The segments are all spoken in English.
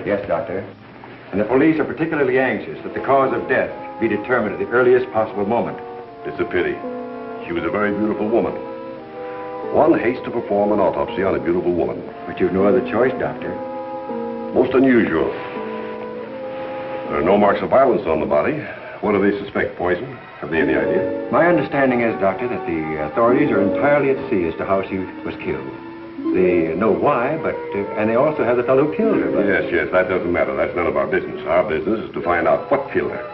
Yes, Doctor. And the police are particularly anxious that the cause of death be determined at the earliest possible moment. It's a pity. She was a very beautiful woman. One hates to perform an autopsy on a beautiful woman. But you've no other choice, Doctor. Most unusual. There are no marks of violence on the body. What do they suspect? Poison? Have they any idea? My understanding is, Doctor, that the authorities are entirely at sea as to how she was killed. They know why, but, and they also have the fellow who killed her. But... Yes, that doesn't matter. That's none of our business. Our business is to find out what killed her.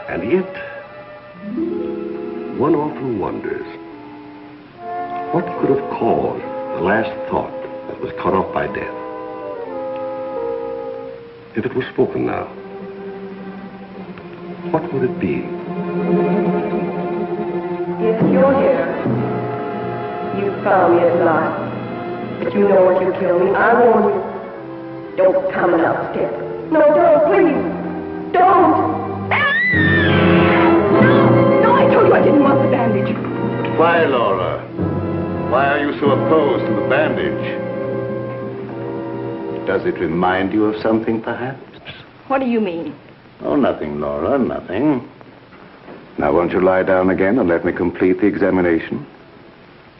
And yet, one often wonders, what could have caused the last thought that was cut off by death? If it was spoken now, what would it be? Yes, you're here. You found me at last. But you know what you killed me. I warn you. Don't come another step. No, don't, please. Don't. No, I told you I didn't want the bandage. Why, Laura? Why are you so opposed to the bandage? Does it remind you of something, perhaps? What do you mean? Oh, nothing, Laura, nothing. Now, won't you lie down again and let me complete the examination?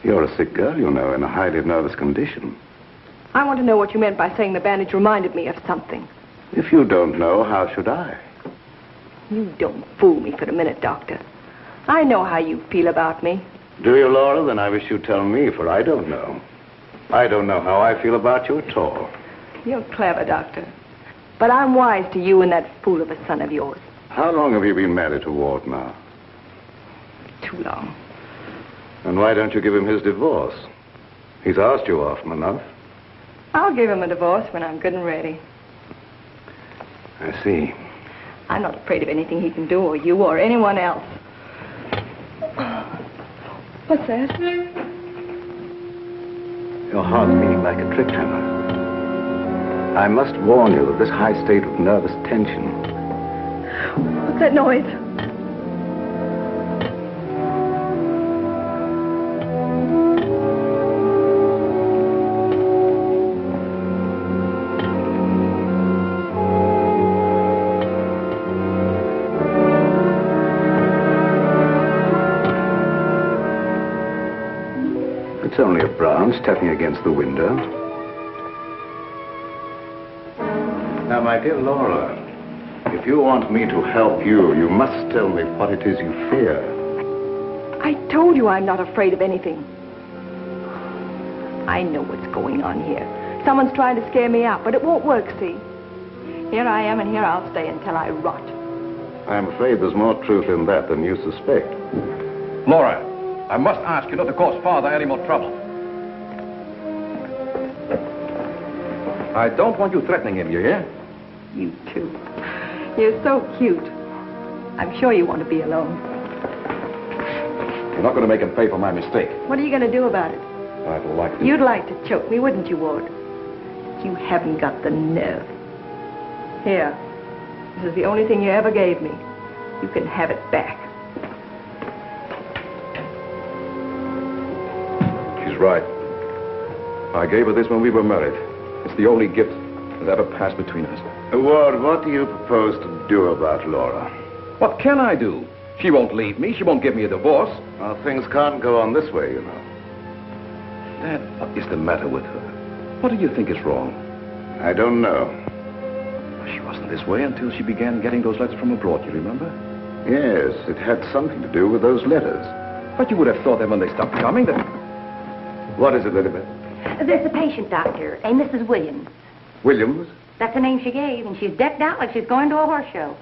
You're a sick girl, you know, in a highly nervous condition. I want to know what you meant by saying the bandage reminded me of something. If you don't know, how should I? You don't fool me for a minute, Doctor. I know how you feel about me. Do you, Laura? Then I wish you'd tell me, for I don't know. I don't know how I feel about you at all. You're clever, Doctor. But I'm wise to you and that fool of a son of yours. How long have you been married to Walt now? Too long. And why don't you give him his divorce? He's asked you often enough. I'll give him a divorce when I'm good and ready. I see. I'm not afraid of anything he can do, or you, or anyone else. What's that? Your heart's beating like a trip hammer. I must warn you of this high state of nervous tension. What's that noise? It's only a branch tapping against the window. Now, my dear Laura, if you want me to help you, you must tell me what it is you fear. I told you I'm not afraid of anything. I know what's going on here. Someone's trying to scare me out, but it won't work, see? Here I am, and here I'll stay until I rot. I'm afraid there's more truth in that than you suspect. Laura, I must ask you not to cause Father any more trouble. I don't want you threatening him, you hear? You too. You're so cute. I'm sure you want to be alone. You're not going to make him pay for my mistake. What are you going to do about it? I'd like to... You'd like to choke me, wouldn't you, Ward? You haven't got the nerve. Here. This is the only thing you ever gave me. You can have it back. right. I gave her this when we were married. It's the only gift that ever passed between us. Ward, what do you propose to do about Laura? What can I do? She won't leave me. She won't give me a divorce. Well, things can't go on this way, you know. Dad, what is the matter with her? What do you think is wrong? I don't know. She wasn't this way until she began getting those letters from abroad, you remember? Yes, it had something to do with those letters. But you would have thought that when they stopped coming, that... What is it, Elizabeth? There's a patient, Doctor, a Mrs. Williams. Williams? That's the name she gave, and she's decked out like she's going to a horse show.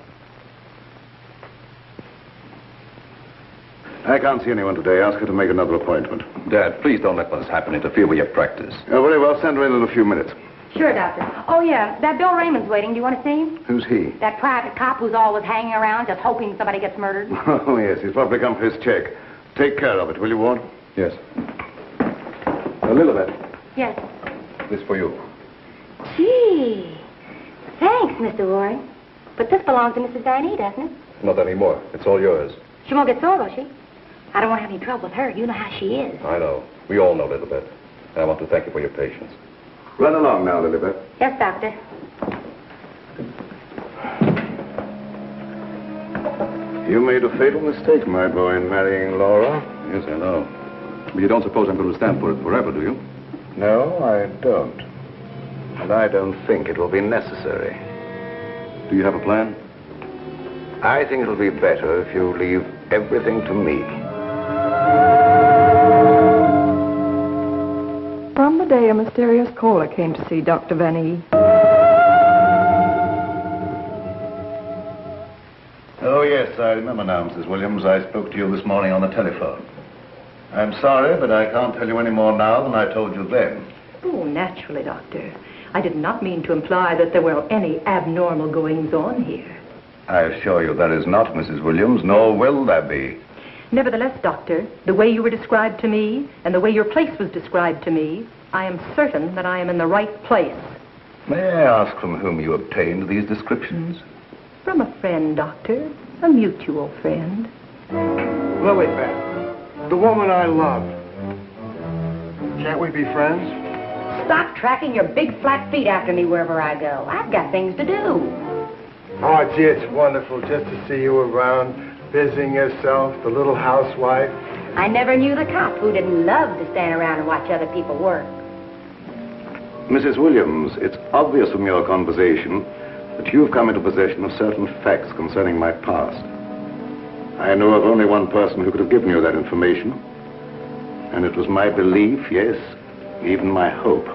I can't see anyone today. Ask her to make another appointment. Dad, please don't let what has happened interfere with your practice. Very well. Send her in a few minutes. Sure, Doctor. Oh, yeah, that Bill Raymond's waiting. Do you want to see him? Who's he? That private cop who's always hanging around just hoping somebody gets murdered. Oh, yes. He's probably come for his check. Take care of it, will you, Ward? Yes. Elizabeth. Yes. This for you. Gee. Thanks, Mr. Warren. But this belongs to Mrs. Van E, doesn't it? Not anymore. It's all yours. She won't get sore, will she? I don't want to have any trouble with her. You know how she is. I know. We all know, Elizabeth. And I want to thank you for your patience. Run along now, Elizabeth. Yes, Doctor. You made a fatal mistake, my boy, in marrying Laura. Yes, I know. But you don't suppose I'm going to stand for it forever, do you? No, I don't. And I don't think it will be necessary. Do you have a plan? I think it'll be better if you leave everything to me. From the day a mysterious caller came to see Dr. Van E. Oh, yes, I remember now, Mrs. Williams. I spoke to you this morning on the telephone. I'm sorry, but I can't tell you any more now than I told you then. Oh, naturally, Doctor. I did not mean to imply that there were any abnormal goings-on here. I assure you there is not, Mrs. Williams, nor will there be. Nevertheless, Doctor, the way you were described to me and the way your place was described to me, I am certain that I am in the right place. May I ask from whom you obtained these descriptions? From a friend, Doctor. A mutual friend. Lilybeth, the woman I love. Can't we be friends? Stop tracking your big flat feet after me wherever I go. I've got things to do. Oh, gee, it's wonderful just to see you around, busying yourself, the little housewife. I never knew the cop who didn't love to stand around and watch other people work. Mrs. Williams, it's obvious from your conversation that you've come into possession of certain facts concerning my past. I know of only one person who could have given you that information. And it was my belief, yes, even my hope,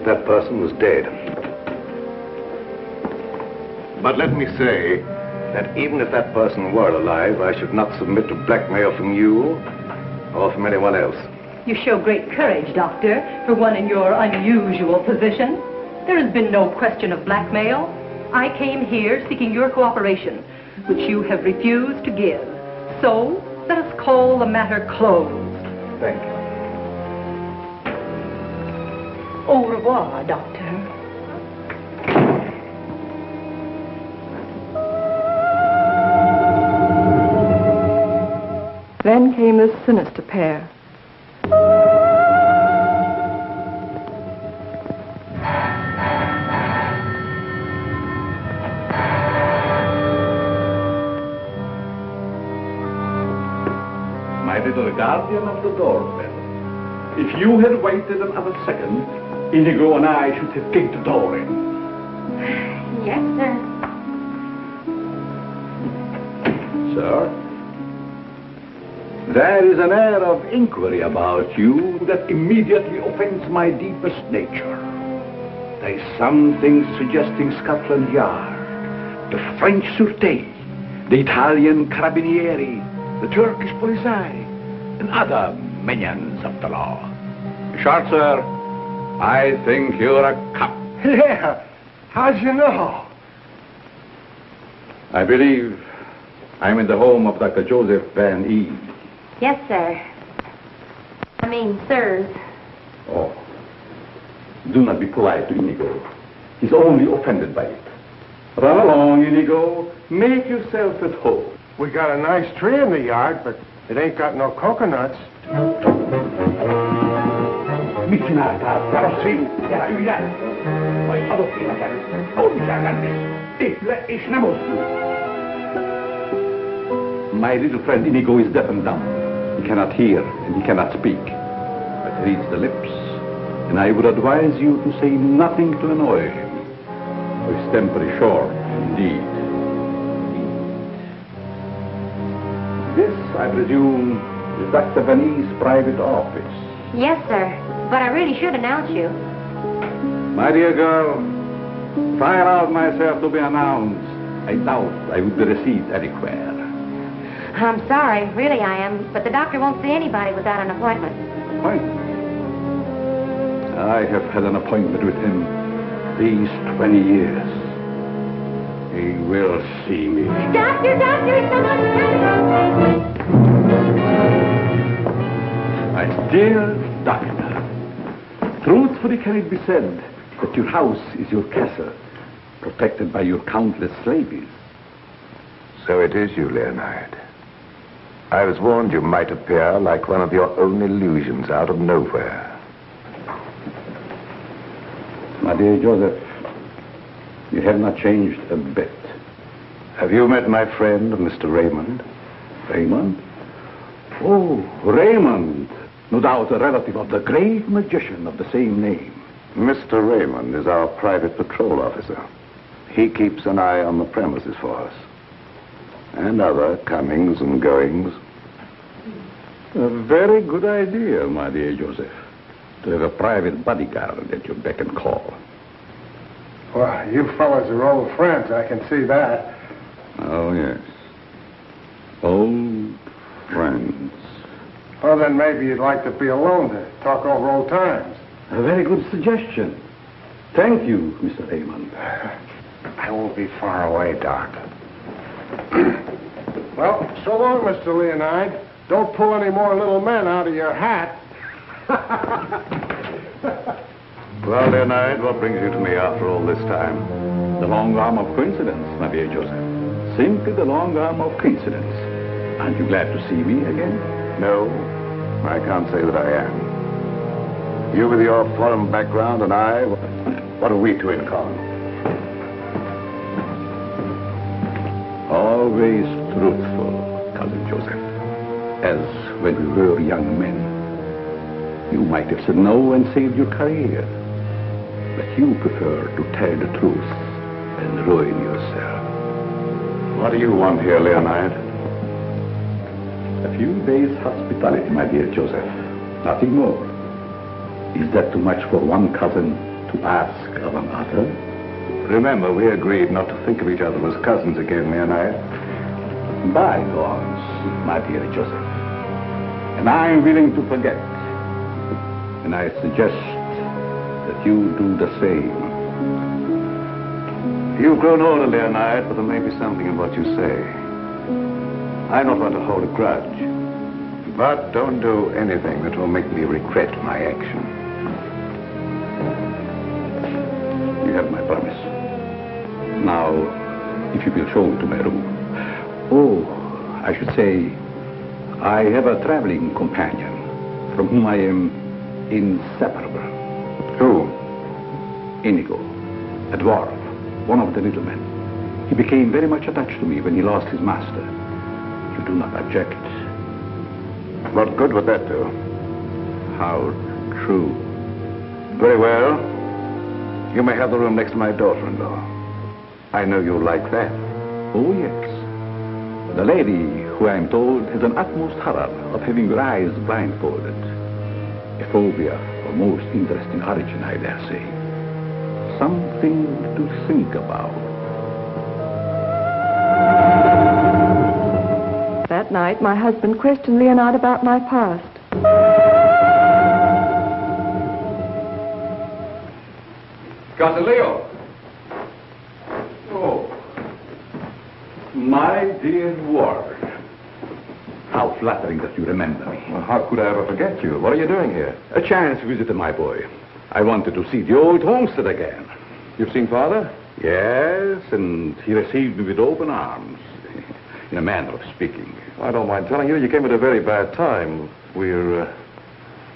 that person was dead. But let me say that even if that person were alive, I should not submit to blackmail from you or from anyone else. You show great courage, Doctor, for one in your unusual position. There has been no question of blackmail. I came here seeking your cooperation, which you have refused to give. So, let us call the matter closed. Thank you. Au revoir, Doctor. Then came this sinister pair. My little guardian of the doorbell. If you had waited another second, Inigo and I should have kicked the door in. Yes, sir. Sir? There is an air of inquiry about you that immediately offends my deepest nature. There is something suggesting Scotland Yard, the French Sûreté, the Italian Carabinieri, the Turkish Polizei, and other minions of the law. Short, sir, I think you're a cop. Yeah, how'd you know? I believe I'm in the home of Dr. Joseph Van E. Yes, sir. I mean, sirs. Oh, do not be polite to Inigo. He's only offended by it. Run along, Inigo. Make yourself at home. We got a nice tree in the yard, but It ain't got no coconuts. My little friend Inigo is deaf and dumb. He cannot hear and he cannot speak. But he reads the lips. And I would advise you to say nothing to annoy him. For his temper is short, indeed. This, I presume, is Dr. Vanny's private office. Yes, sir. But I really should announce you. My dear girl, if I allowed myself to be announced, I doubt I would be received anywhere. I'm sorry, really I am, but the doctor won't see anybody without an appointment. Appointment? I have had an appointment with him these 20 years. He will see me. Doctor, someone's coming! My dear doctor, truthfully can it be said that your house is your castle, protected by your countless slaves? So it is you, Leonard. I was warned you might appear like one of your own illusions out of nowhere. My dear Joseph, you have not changed a bit. Have you met my friend, Mr. Raymond? Raymond? Oh, Raymond. No doubt a relative of the great magician of the same name. Mr. Raymond is our private patrol officer. He keeps an eye on the premises for us. And other comings and goings. A very good idea, my dear Joseph, to have a private bodyguard at your beck and call. Well, you fellas are old friends, I can see that. Oh, yes. Old friends. Well, then maybe you'd like to be alone to talk over old times. A very good suggestion. Thank you, Mr. Raymond. I won't be far away, Doc. Well, so long, Mr. Leonard. Don't pull any more little men out of your hat. Well, Leonard, what brings you to me after all this time? The long arm of coincidence, my dear Joseph. Simply the long arm of coincidence. Aren't you glad to see me again? No, I can't say that I am. You with your foreign background and I, what have we two in common? Always truthful, Cousin Joseph. As when we were young men. You might have said no and saved your career. But you prefer to tell the truth and ruin yourself. What do you want here, Leonard? A few days' hospitality, my dear Joseph. Nothing more. Is that too much for one cousin to ask of another? Remember, we agreed not to think of each other as cousins again, Leonard. Bygones, my dear Joseph. And I'm willing to forget. And I suggest that you do the same. You've grown older, Leonard, but there may be something in what you say. I don't want to hold a grudge. But don't do anything that will make me regret my action. You have my promise. Now, if you will show me to my room. Oh, I should say, I have a traveling companion from whom I am inseparable. Who? Inigo, a dwarf, one of the little men. He became very much attached to me when he lost his master. You do not object? What good would that do? How true. Very well. You may have the room next to my daughter-in-law. I know you'll like that. Oh, yes. The lady, who I am told has an utmost horror of having her eyes blindfolded. A phobia of most interesting origin, I dare say. Something to think about. That night, my husband questioned Leonard about my past. Cousin Leo. Oh. My dear Ward. How flattering that you remember me. Well, how could I ever forget you? What are you doing here? A chance visit, my boy. I wanted to see the old homestead again. You've seen Father? Yes, and he received me with open arms. in a manner of speaking. I don't mind telling you, you came at a very bad time. We're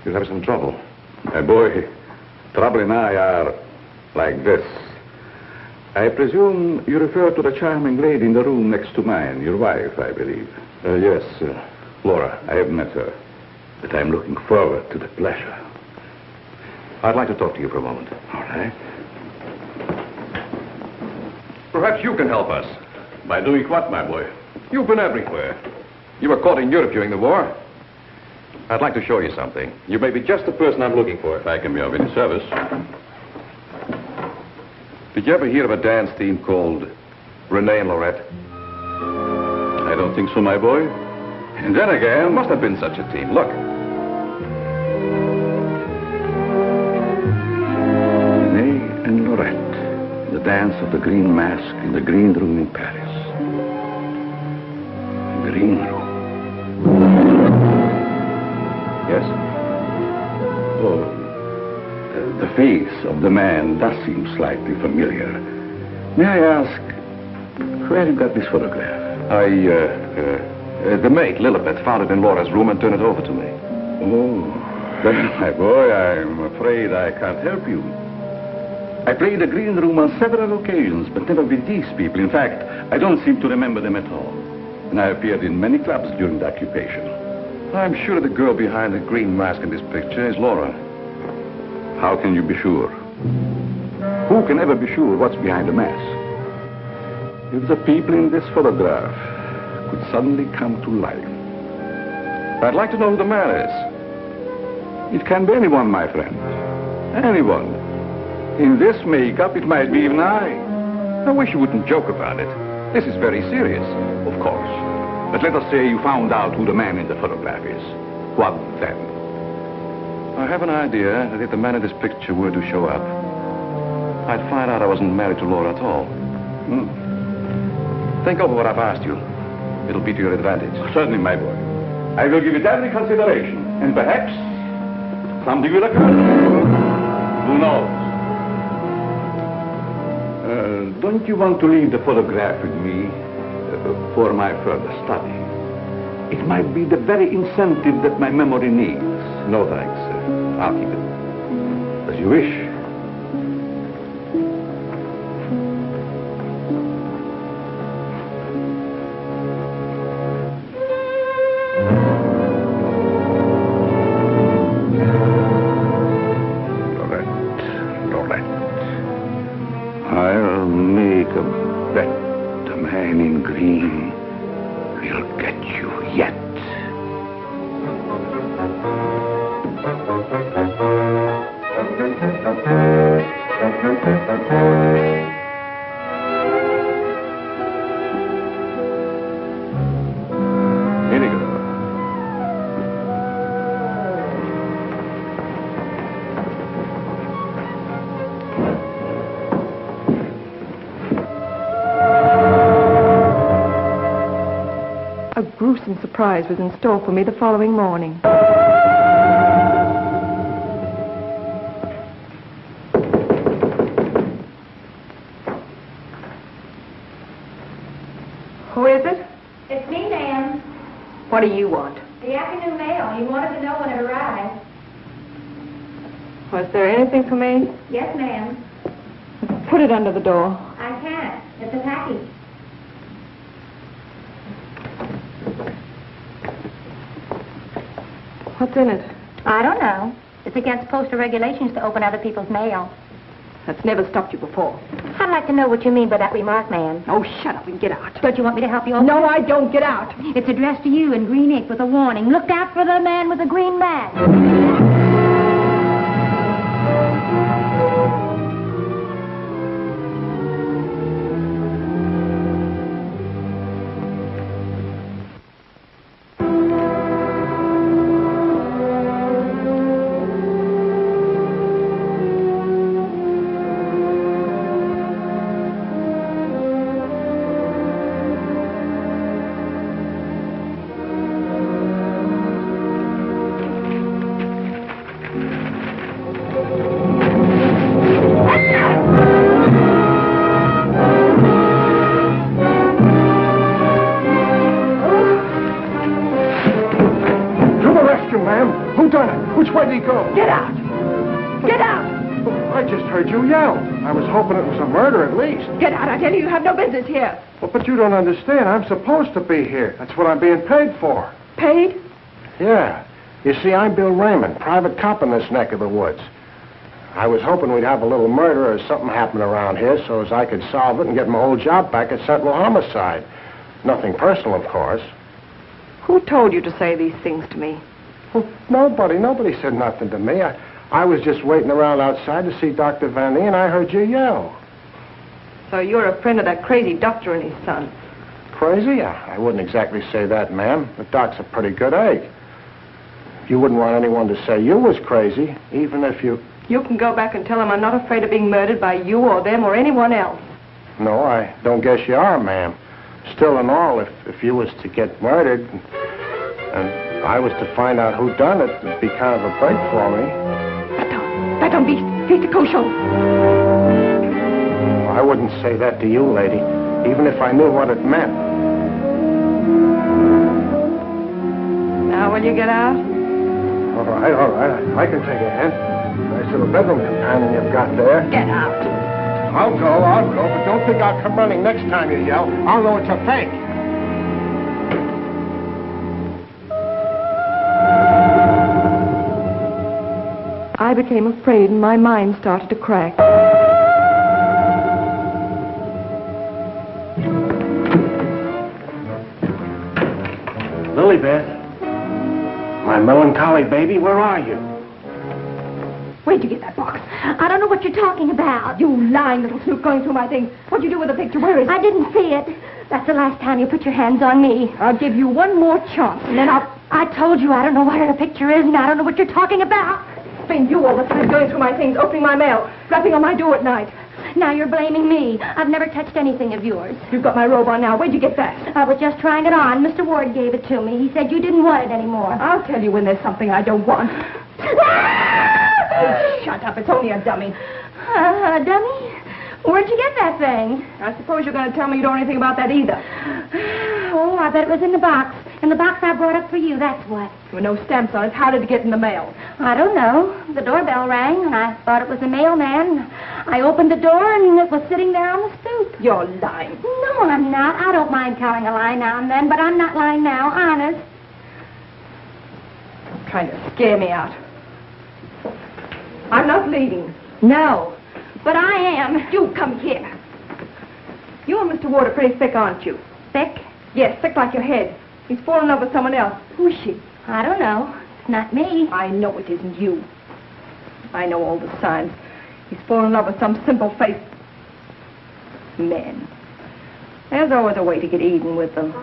having some trouble. My boy, trouble and I are like this. I presume you refer to the charming lady in the room next to mine, your wife, I believe. Yes, Laura, I have met her, but I'm looking forward to the pleasure. I'd like to talk to you for a moment. All right. Perhaps you can help us. By doing what, my boy? You've been everywhere. You were caught in Europe during the war. I'd like to show you something. You may be just the person I'm looking for. If I can be of any service. Did you ever hear of a dance team called Renee and Lorette? I don't think so, my boy. And then again, There must have been such a team. Look. Renee and Lorette. The dance of the green mask in the green room in Paris. Green room. Yes? Oh, the face of the man does seem slightly familiar. May I ask, where you got this photograph? The maid, Lilibet, found it in Laura's room and turned it over to me. Oh, then, my boy, I'm afraid I can't help you. I played the green room on several occasions, but never with these people. In fact, I don't seem to remember them at all. And I appeared in many clubs during the occupation. I'm sure the girl behind the green mask in this picture is Laura. How can you be sure? Who can ever be sure what's behind the mask? If the people in this photograph could suddenly come to life. I'd like to know who the man is. It can be anyone, my friend. Anyone. In this makeup, it might be even I. I wish you wouldn't joke about it. This is very serious. Of course. But let us say you found out who the man in the photograph is. What then? I have an idea that if the man in this picture were to show up, I'd find out I wasn't married to Laura at all. Think over what I've asked you. It'll be to your advantage. Certainly, my boy. I will give it every consideration. And perhaps something will occur. Who knows? Don't you want to leave the photograph with me for my further study? It might be the very incentive that my memory needs. No, thanks. I'll keep it. As you wish. I'll make a bet the man in green will get you yet. Vinegar. A gruesome surprise was in store for me the following morning. Who is it? It's me, ma'am. What do you want? The afternoon mail. You wanted to know when it arrived. Was there anything for me? Yes, ma'am. Put it under the door. I can't. It's a package. What's in it? I don't know. It's against postal regulations to open other people's mail. That's never stopped you before. I'd like to know what you mean by that remark, ma'am. Oh, shut up and get out. Don't you want me to help you open No, it? I don't. Get out. It's addressed to you in green ink with a warning. Look out for the man with the green mask. you, ma'am. Who done it? Which way did he go? Get out! Get out! I just heard you yell. I was hoping it was a murder at least. Get out, I tell you, you have no business here. Well, but you don't understand. I'm supposed to be here. That's what I'm being paid for. Paid? Yeah. You see, I'm Bill Raymond, private cop in this neck of the woods. I was hoping we'd have a little murder or something happen around here so as I could solve it and get my old job back at Sentinel Homicide. Nothing personal, of course. Who told you to say these things to me? Well, nobody. Nobody said nothing to me. I was just waiting around outside to see Dr. Van Nee, and I heard you yell. So you're a friend of that crazy doctor and his son? Crazy? I wouldn't exactly say that, ma'am. The doc's a pretty good egg. You wouldn't want anyone to say you was crazy, even if you... You can go back and tell him I'm not afraid of being murdered by you or them or anyone else. No, I don't guess you are, ma'am. Still and all, if you was to get murdered and I was to find out who done it, it'd be kind of a break for me. That don't be the kosher. I wouldn't say that to you, lady, even if I knew what it meant. Now will you get out? All right. I can take a hint. Nice little bedroom companion you've got there. Get out. I'll go, but don't think I'll come running next time you yell. I'll know it's a fake. I became afraid and my mind started to crack. Lilybeth, my melancholy baby, where are you? Where'd you get that box? I don't know what you're talking about. You lying little snoop going through my things. What'd you do with the picture? Where is it? I didn't see it. That's the last time you put your hands on me. I'll give you one more chance, and then I told you I don't know where the picture is, and I don't know what you're talking about. It's been you all the time going through my things, opening my mail, rapping on my door at night. Now you're blaming me. I've never touched anything of yours. You've got my robe on now. Where'd you get that? I was just trying it on. Mr. Ward gave it to me. He said you didn't want it anymore. I'll tell you when there's something I don't want. Oh, shut up. It's only a dummy. A dummy? Where'd you get that thing? I suppose you're going to tell me you don't know anything about that either. Oh, I bet it was in the box. In the box I brought up for you, that's what. There were no stamps on it. How did it get in the mail? I don't know. The doorbell rang, and I thought it was a mailman. I opened the door, and it was sitting there on the stoop. You're lying. No, I'm not. I don't mind telling a lie now and then, but I'm not lying now, honest. You're trying to scare me out. I'm not leaving. No. But I am. You come here. You and Mr. Ward are pretty thick, aren't you? Thick? Yes, thick like your head. He's fallen in love with someone else. Who is she? I don't know. It's not me. I know it isn't you. I know all the signs. He's fallen in love with some simple-faced men. There's always a way to get even with them.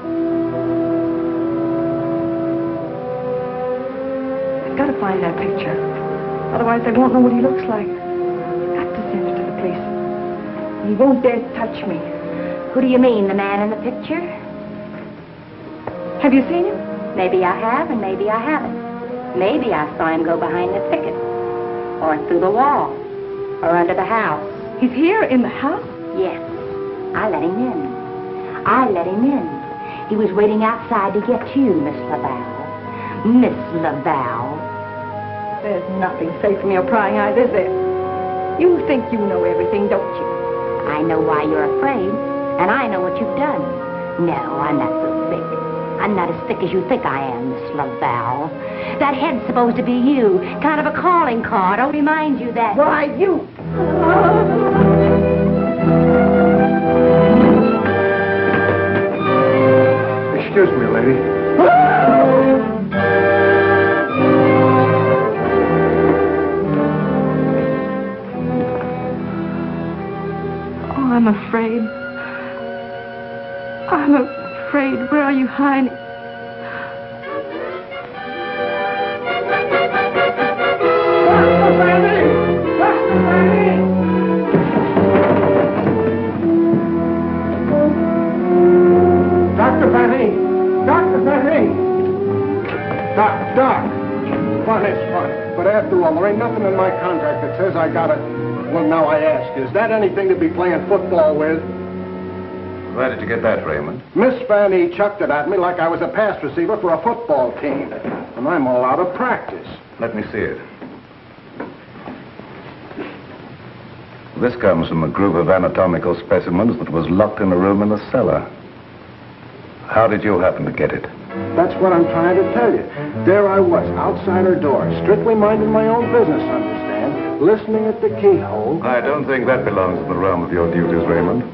I've got to find that picture. Otherwise, they won't know what he looks like. I've got to send it to the police. He won't dare touch me. Who do you mean, the man in the picture? Have you seen him? Maybe I have, and maybe I haven't. Maybe I saw him go behind the thicket, or through the wall, or under the house. He's here in the house? Yes. I let him in. I let him in. He was waiting outside to get you, Miss Laval. Miss Laval. There's nothing safe from your prying eyes, is there? You think you know everything, don't you? I know why you're afraid, and I know what you've done. No, I'm not so thick. I'm not as thick as you think I am, Miss Laval. That head's supposed to be you, kind of a calling card. I'll remind you that... Why, you... Excuse me, lady. Oh, I'm afraid. I'm afraid. Where are you hiding? Dr. Van Nee! Dr. Van Nee! Doc! Fun is fun. But after all, there ain't nothing in my contract that says I gotta... Well, now I ask, is that anything to be playing football with? Where did you get that, Raymond? Miss Van Nee chucked it at me like I was a pass receiver for a football team. and I'm all out of practice. Let me see it. This comes from a group of anatomical specimens that was locked in a room in the cellar. How did you happen to get it? That's what I'm trying to tell you. There I was, outside her door, strictly minding my own business, understand? Listening at the keyhole. I don't think that belongs to the realm of your duties, Raymond.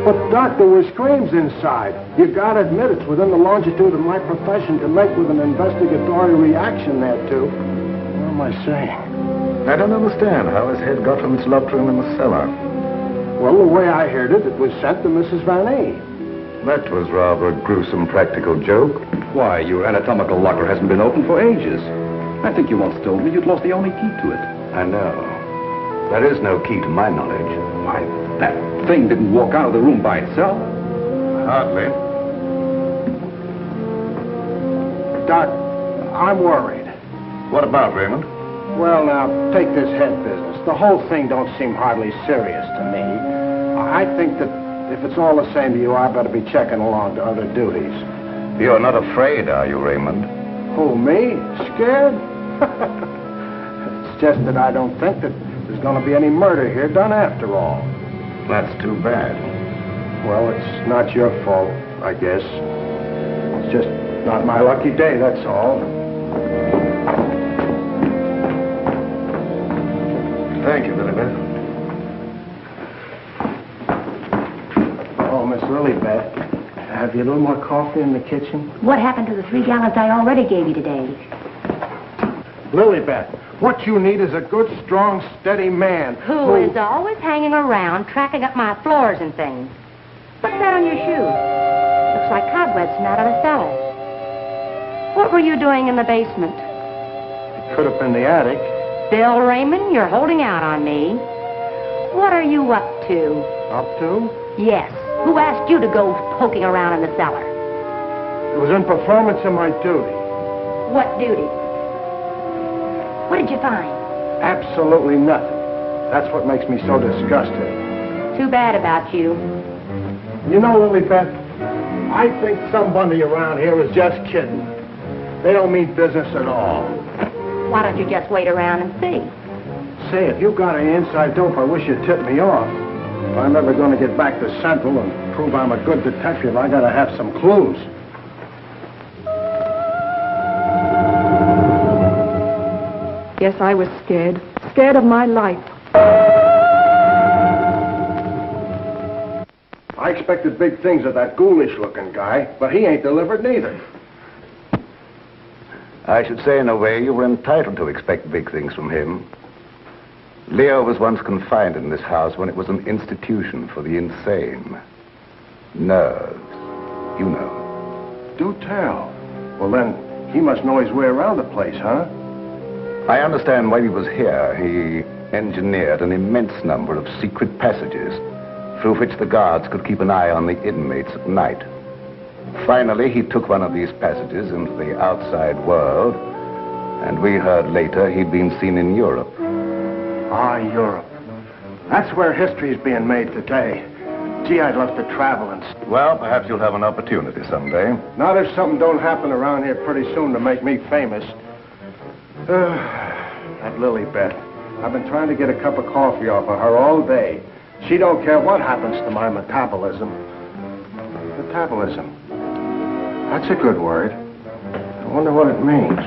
But, Doc, there were screams inside. You gotta admit it's within the longitude of my profession to make with an investigatory reaction there, too. What am I saying? I don't understand how his head got from its locked room in the cellar. Well, the way I heard it, it was sent to Mrs. Van A. That was rather a gruesome practical joke. Why, your anatomical locker hasn't been opened for ages. I think you once told me you'd lost the only key to it. I know. There is no key to my knowledge. Why, that thing didn't walk out of the room by itself. Hardly. Doc, I'm worried. What about, Raymond? Well, now, take this head business. The whole thing don't seem hardly serious to me. I think that if it's all the same to you, I better be checking along to other duties. You're not afraid, are you, Raymond? Who, me? Scared? It's just that I don't think that there's going to be any murder here done after all. That's too bad. Well, it's not your fault, I guess. It's just not my lucky day, that's all. Thank you, Lilibet. Oh, Miss Lilibet, have you a little more coffee in the kitchen? What happened to the 3 gallons I already gave you today? Lilibet, what you need is a good, strong, steady man. Who is always hanging around, tracking up my floors and things. What's that on your shoe? Looks like cobwebs from out of the cellar. What were you doing in the basement? It could have been the attic. Bill Raymond, you're holding out on me. What are you up to? Up to? Yes. Who asked you to go poking around in the cellar? It was in performance of my duty. What duty? What did you find? Absolutely nothing. That's what makes me so disgusted. Too bad about you. You know, Lilibet, I think somebody around here is just kidding. They don't mean business at all. Why don't you just wait around and see? Say, if you got any inside dope, I wish you'd tip me off. If I'm ever going to get back to Central and prove I'm a good detective, I got to have some clues. Yes, I was scared. Scared of my life. I expected big things of that ghoulish-looking guy, but he ain't delivered neither. I should say, in a way, you were entitled to expect big things from him. Leo was once confined in this house when it was an institution for the insane. Nerves, you know. Do tell. Well, then, he must know his way around the place, huh? I understand while he was here, he engineered an immense number of secret passages through which the guards could keep an eye on the inmates at night. Finally, he took one of these passages into the outside world, and we heard later he'd been seen in Europe. Ah, Europe. That's where history's being made today. Gee, I'd love to travel and... Well, perhaps you'll have an opportunity someday. Not if something don't happen around here pretty soon to make me famous. That Lilibet. I've been trying to get a cup of coffee off of her all day. She don't care what happens to my metabolism. Metabolism. That's a good word. I wonder what it means.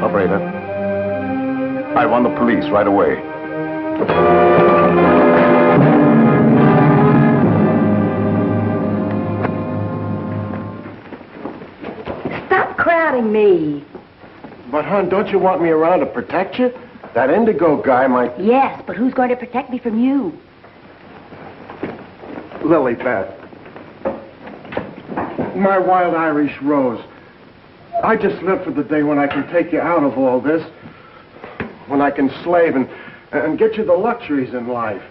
Operator, I want the police right away. Me. But, hon, don't you want me around to protect you? That Indigo guy might... Yes, but who's going to protect me from you? Lilibet. My wild Irish rose. I just live for the day when I can take you out of all this. When I can slave and get you the luxuries in life.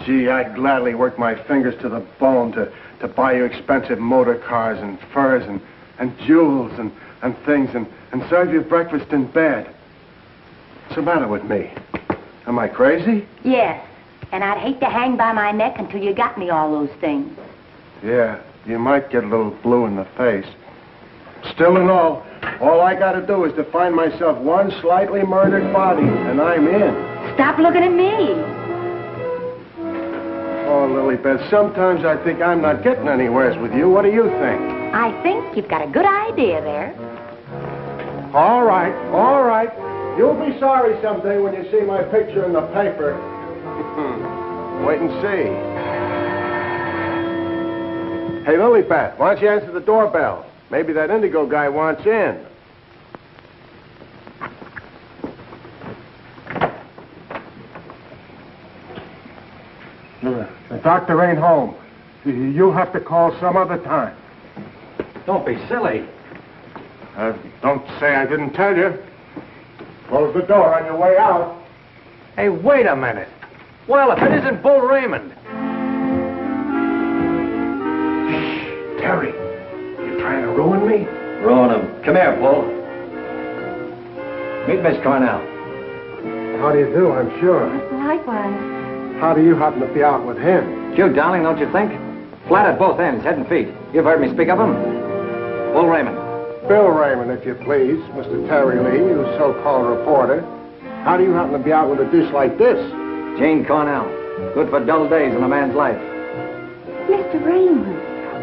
Gee, I'd gladly work my fingers to the bone to buy you expensive motor cars and furs and jewels and and things and serve you breakfast in bed. What's the matter with me? Am I crazy? Yes, and I'd hate to hang by my neck until you got me all those things. Yeah, you might get a little blue in the face. Still and all I got to do is to find myself one slightly murdered body, and I'm in. Stop looking at me. Oh, Lilybeth, sometimes I think I'm not getting anywheres with you. What do you think? I think you've got a good idea there. All right, all right. You'll be sorry someday when you see my picture in the paper. Wait and see. Hey, Lilybeth, why don't you answer the doorbell? Maybe that Indigo guy wants in. The doctor ain't home. You'll have to call some other time. Don't be silly. Don't say I didn't tell you. Close the door on your way out. Hey, wait a minute. Well, if it isn't Bull Raymond. Shh, Terry. You trying to ruin me? Ruin him. Come here, Bull. Meet Miss Cornell. How do you do, I'm sure. Likewise. How do you happen to be out with him? Cute, darling, don't you think? Flat at both ends, head and feet. You've heard me speak of him. Bull Raymond. Bill Raymond, if you please. Mr. Terry Lee, you so-called reporter. How do you happen to be out with a dish like this? Jane Cornell. Good for dull days in a man's life. Mr. Raymond.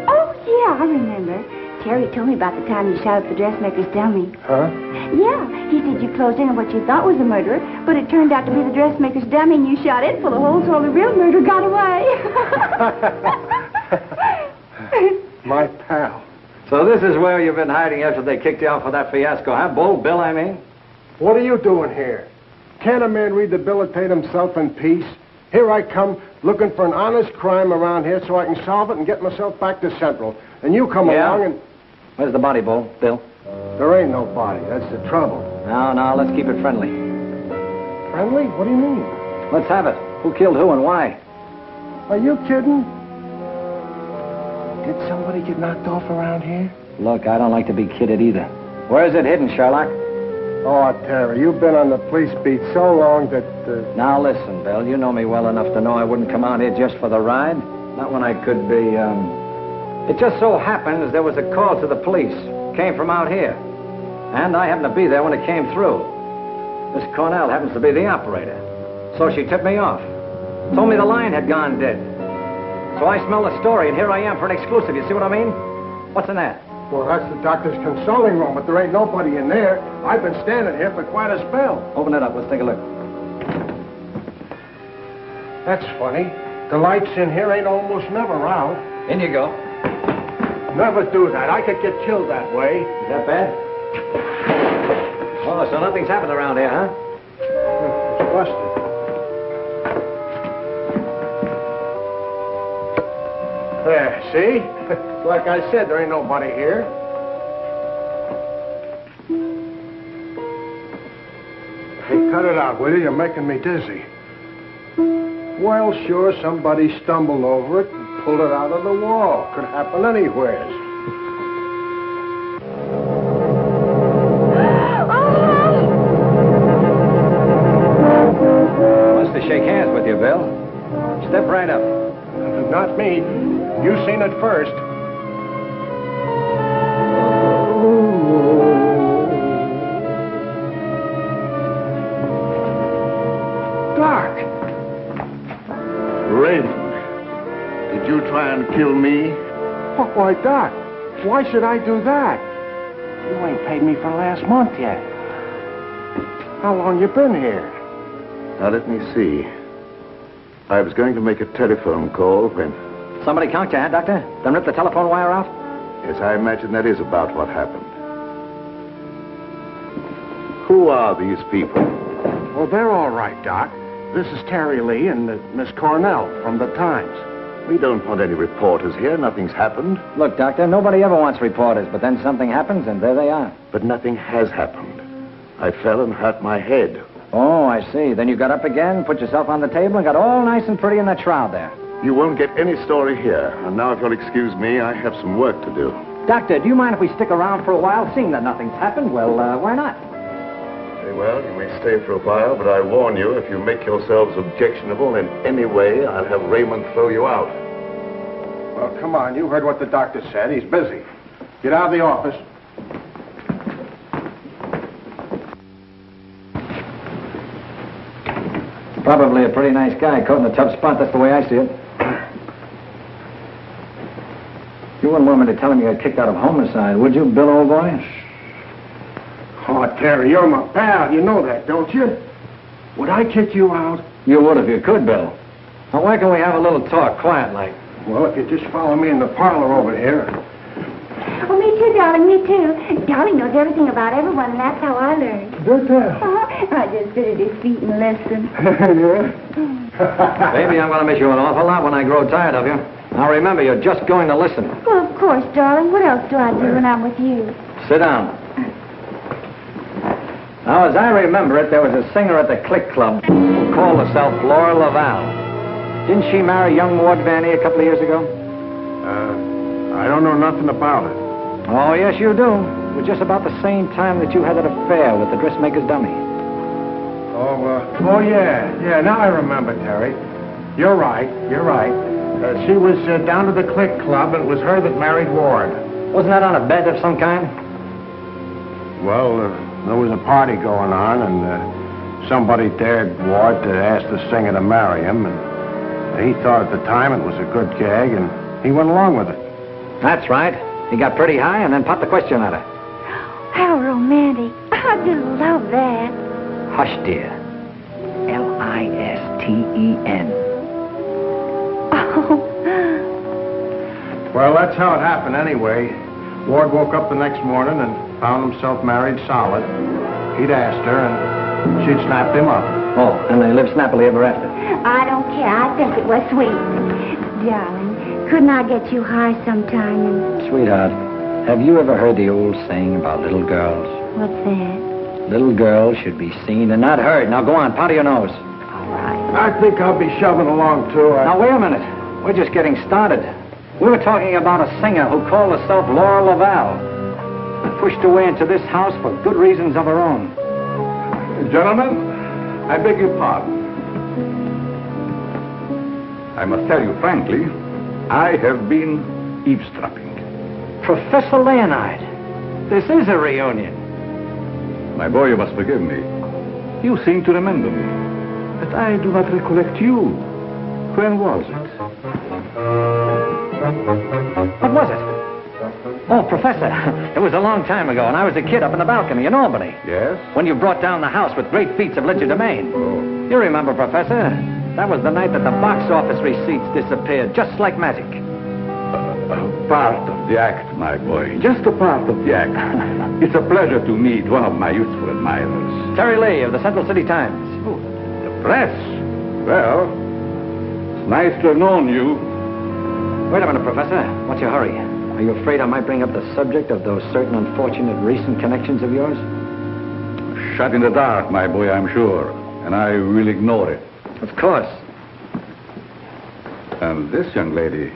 Oh, yeah, I remember. Terry told me about the time you shot up the dressmaker's dummy. Huh? Yeah, he said you closed in on what you thought was a murderer, but it turned out to be the dressmaker's dummy, and you shot it full of holes so the real murderer got away. My pal. So this is where you've been hiding after they kicked you out for that fiasco, huh, Bull? Bill, I mean? What are you doing here? Can't a man rehabilitate himself in peace? Here I come looking for an honest crime around here so I can solve it and get myself back to Central. And you come along and... Where's the body, Bull? Bill? There ain't no body. That's the trouble. No, let's keep it friendly. Friendly? What do you mean? Let's have it. Who killed who and why? Are you kidding? Did somebody get knocked off around here? Look, I don't like to be kidded either. Where is it hidden, Sherlock? Oh, Terry, you've been on the police beat so long that... Now, listen, Bill, you know me well enough to know I wouldn't come out here just for the ride. Not when I could be, It just so happens there was a call to the police. Came from out here. And I happened to be there when it came through. Miss Cornell happens to be the operator. So she tipped me off. Told me the line had gone dead. So I smelled the story, and here I am for an exclusive. You see what I mean? What's in that? Well, that's the doctor's consulting room, but there ain't nobody in there. I've been standing here for quite a spell. Open it up. Let's take a look. That's funny. The lights in here ain't almost never out. In you go. Never do that. I could get killed that way. Is that bad? Oh, so nothing's happened around here, huh? It's busted. There, see? Like I said, there ain't nobody here. Hey, cut it out, will you? You're making me dizzy. Well, sure, somebody stumbled over it and pulled it out of the wall. Could happen anywhere. Wants to shake hands with you, Bill. Step right up. Not me. You seen it first. Doc. Raymond, did you try and kill me? Why, Doc, why should I do that? You ain't paid me for last month yet. How long you been here? Now, let me see. I was going to make a telephone call when... Somebody conked you, huh, Doctor? Then rip the telephone wire out? Yes, I imagine that is about what happened. Who are these people? Well, they're all right, Doc. This is Terry Lee and Miss Cornell from the Times. We don't want any reporters here. Nothing's happened. Look, Doctor, nobody ever wants reporters, but then something happens and there they are. But nothing has happened. I fell and hurt my head. Oh, I see. Then you got up again, put yourself on the table, and got all nice and pretty in that shroud there. You won't get any story here. And now, if you'll excuse me, I have some work to do. Doctor, do you mind if we stick around for a while? Seeing that nothing's happened, well, why not? Very well, you may stay for a while, but I warn you, if you make yourselves objectionable in any way, I'll have Raymond throw you out. Well, come on. You heard what the doctor said. He's busy. Get out of the office. Probably a pretty nice guy caught in a tough spot. That's the way I see it. You wouldn't want me to tell him you got kicked out of homicide, would you, Bill, old boy? Oh, Terry, you're my pal. You know that, don't you? Would I kick you out? You would if you could, Bill. Now, why can we have a little talk, quiet like? Well, if you just follow me in the parlor over here. Oh, me too, darling, me too. Darling knows everything about everyone, and that's how I learned. Good tell. I just sit at his feet and listen. Baby, I'm going to miss you an awful lot when I grow tired of you. Now, remember, you're just going to listen. Well, of course, darling. What else do I do when I'm with you? Sit down. Now, as I remember it, there was a singer at the Click Club who called herself Laura Laval. Didn't she marry young Ward Vanny a couple of years ago? I don't know nothing about it. Oh, yes, you do. It was just about the same time that you had that affair with the dressmaker's dummy. Oh, yeah. Yeah, now I remember, Terry. You're right. She was down to the Click Club, and it was her that married Ward. Wasn't that on a bet of some kind? Well, there was a party going on, and somebody dared Ward to ask the singer to marry him, and he thought at the time it was a good gag, and he went along with it. That's right. He got pretty high and then popped the question at her. How romantic. I just love that. Hush, dear. Listen. Oh. Well, that's how it happened anyway. Ward woke up the next morning and found himself married solid. He'd asked her, and she'd snapped him up. Oh, and they lived snappily ever after. I don't care. I think it was sweet. Darling, couldn't I get you high sometime? And... Sweetheart, have you ever heard the old saying about little girls? What's that? Little girls should be seen and not heard. Now, go on, powder your nose. All right. I think I'll be shoving along, too. Now, wait a minute. We're just getting started. We were talking about a singer who called herself Laura Laval. Pushed her way into this house for good reasons of her own. Gentlemen, I beg your pardon. I must tell you frankly, I have been eavesdropping. Professor Leonard, this is a reunion. My boy, you must forgive me. You seem to remember me, but I do not recollect you. When was it? What was it? Oh, Professor, it was a long time ago, and I was a kid up in the balcony in Albany. Yes? When you brought down the house with great feats of legerdemain. Oh. You remember, Professor? That was the night that the box office receipts disappeared, just like magic. Part of the act, my boy. Just a part of the act. It's a pleasure to meet one of my youthful admirers. Terry Lee of the Central City Times. Oh, the press? Well, it's nice to have known you. Wait a minute, Professor. What's your hurry? Are you afraid I might bring up the subject of those certain unfortunate recent connections of yours? Shut in the dark, my boy, I'm sure. And I will ignore it. Of course. And this young lady,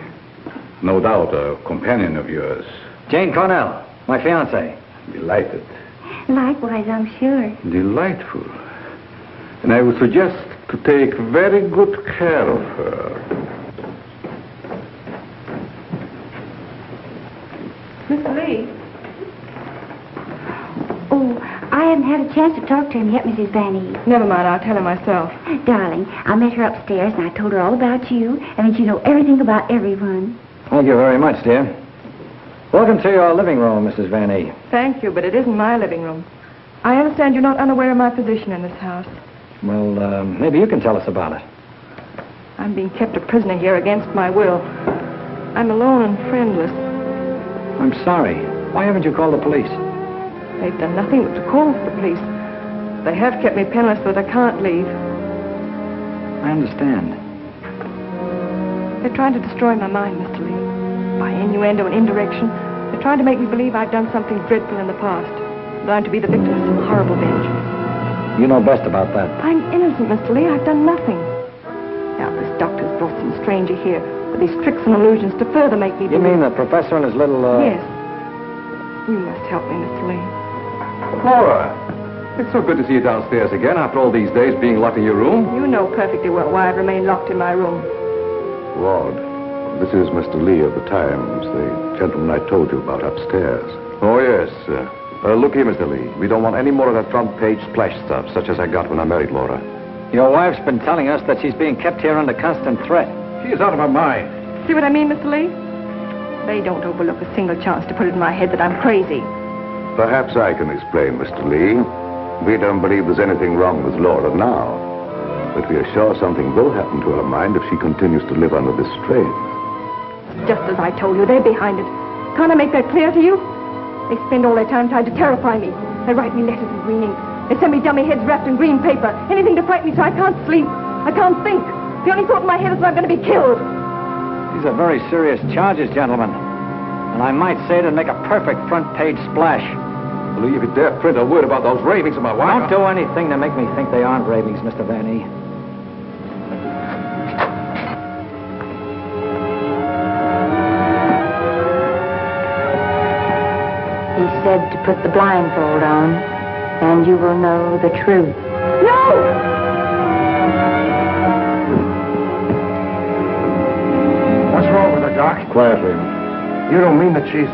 no doubt a companion of yours. Jane Cornell, my fiancée. Delighted. Likewise, I'm sure. Delightful. And I would suggest to take very good care of her. Miss Lee? Oh, I haven't had a chance to talk to him yet, Mrs. Vanny. Never mind, I'll tell him myself. Darling, I met her upstairs, and I told her all about you, and that you know everything about everyone. Thank you very much, dear. Welcome to your living room, Mrs. Vanny. Thank you, but it isn't my living room. I understand you're not unaware of my position in this house. Well, maybe you can tell us about it. I'm being kept a prisoner here against my will. I'm alone and friendless. I'm sorry. Why haven't you called the police? They've done nothing but to call for the police. They have kept me penniless so that I can't leave. I understand. They're trying to destroy my mind, Mr. Lee. By innuendo and indirection, they're trying to make me believe I've done something dreadful in the past. That I'm to be the victim of some horrible vengeance. You know best about that. I'm innocent, Mr. Lee. I've done nothing. Now, this doctor's brought some stranger here with these tricks and illusions to further make me believe... You mean the professor and his little, Yes. You must help me, Mr. Lee. Laura, it's so good to see you downstairs again after all these days being locked in your room. You know perfectly well why I've remained locked in my room. Ward, this is Mr. Lee of the Times, the gentleman I told you about upstairs. Oh, yes. Look here, Mr. Lee. We don't want any more of that front-page splash stuff, such as I got when I married Laura. Your wife's been telling us that she's being kept here under constant threat. She's out of her mind. See what I mean, Mr. Lee? They don't overlook a single chance to put it in my head that I'm crazy. Perhaps I can explain, Mr. Lee. We don't believe there's anything wrong with Laura now. But we are sure something will happen to her mind if she continues to live under this strain. Just as I told you, they're behind it. Can't I make that clear to you? They spend all their time trying to terrify me. They write me letters in green ink. They send me dummy heads wrapped in green paper. Anything to frighten me so I can't sleep. I can't think. The only thought in my head is that I'm going to be killed. These are very serious charges, gentlemen. And I might say it'd make a perfect front-page splash. Lee, if you dare print a word about those ravings of my wife... Don't do anything to make me think they aren't ravings, Mr. Van E. He said to put the blindfold on, and you will know the truth. No! What's wrong with her, Doc? Quiet, Raymond. You don't mean that she's...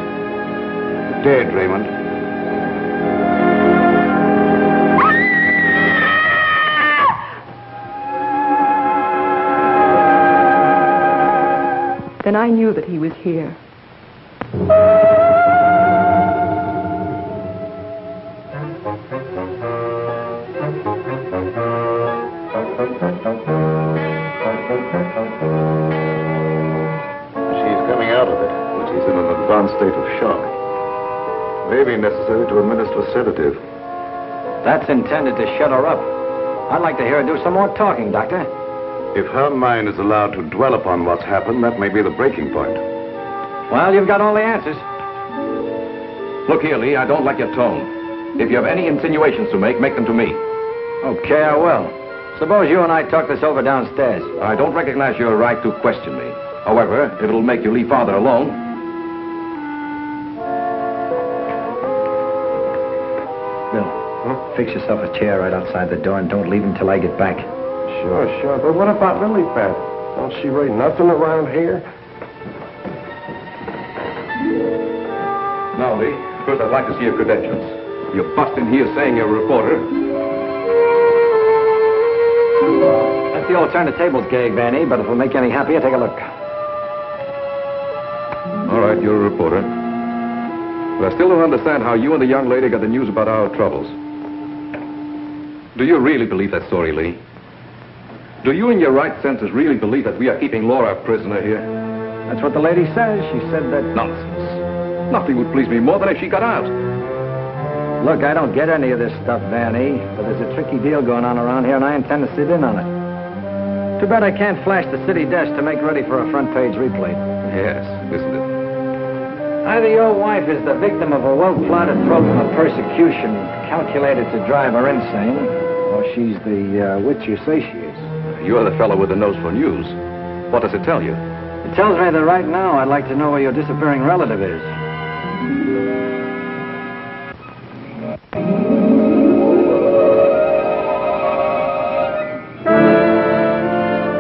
Dead, Raymond. Then I knew that he was here. State of shock. May be necessary to administer a sedative. That's intended to shut her up. I'd like to hear her do some more talking, Doctor. If her mind is allowed to dwell upon what's happened, that may be the breaking point. Well, you've got all the answers. Look here, Lee, I don't like your tone. If you have any insinuations to make them to me. Okay, I will. Suppose you and I talk this over downstairs. I don't recognize your right to question me. However, if it'll make you leave Father alone... Fix yourself a chair right outside the door and don't leave until I get back. Sure. But what about Lily Pad? Don't she rate nothing around here? Now, Lee, first I'd like to see your credentials. You bust in here saying you're a reporter. That's the old turn the tables gag, Vanny, but if it'll make you any happier, take a look. All right, you're a reporter. But I still don't understand how you and the young lady got the news about our troubles. Do you really believe that story, Lee? Do you, in your right senses, really believe that we are keeping Laura a prisoner here? That's what the lady says. She said that... Nonsense. Nothing would please me more than if she got out. Look, I don't get any of this stuff, Vanny, but there's a tricky deal going on around here, and I intend to sit in on it. Too bad I can't flash the city desk to make ready for a front-page replay. Yes, isn't it? Either your wife is the victim of a well-plotted program of persecution calculated to drive her insane, or she's the witch you say she is. You're the fellow with the nose for news. What does it tell you? It tells me that right now I'd like to know where your disappearing relative is.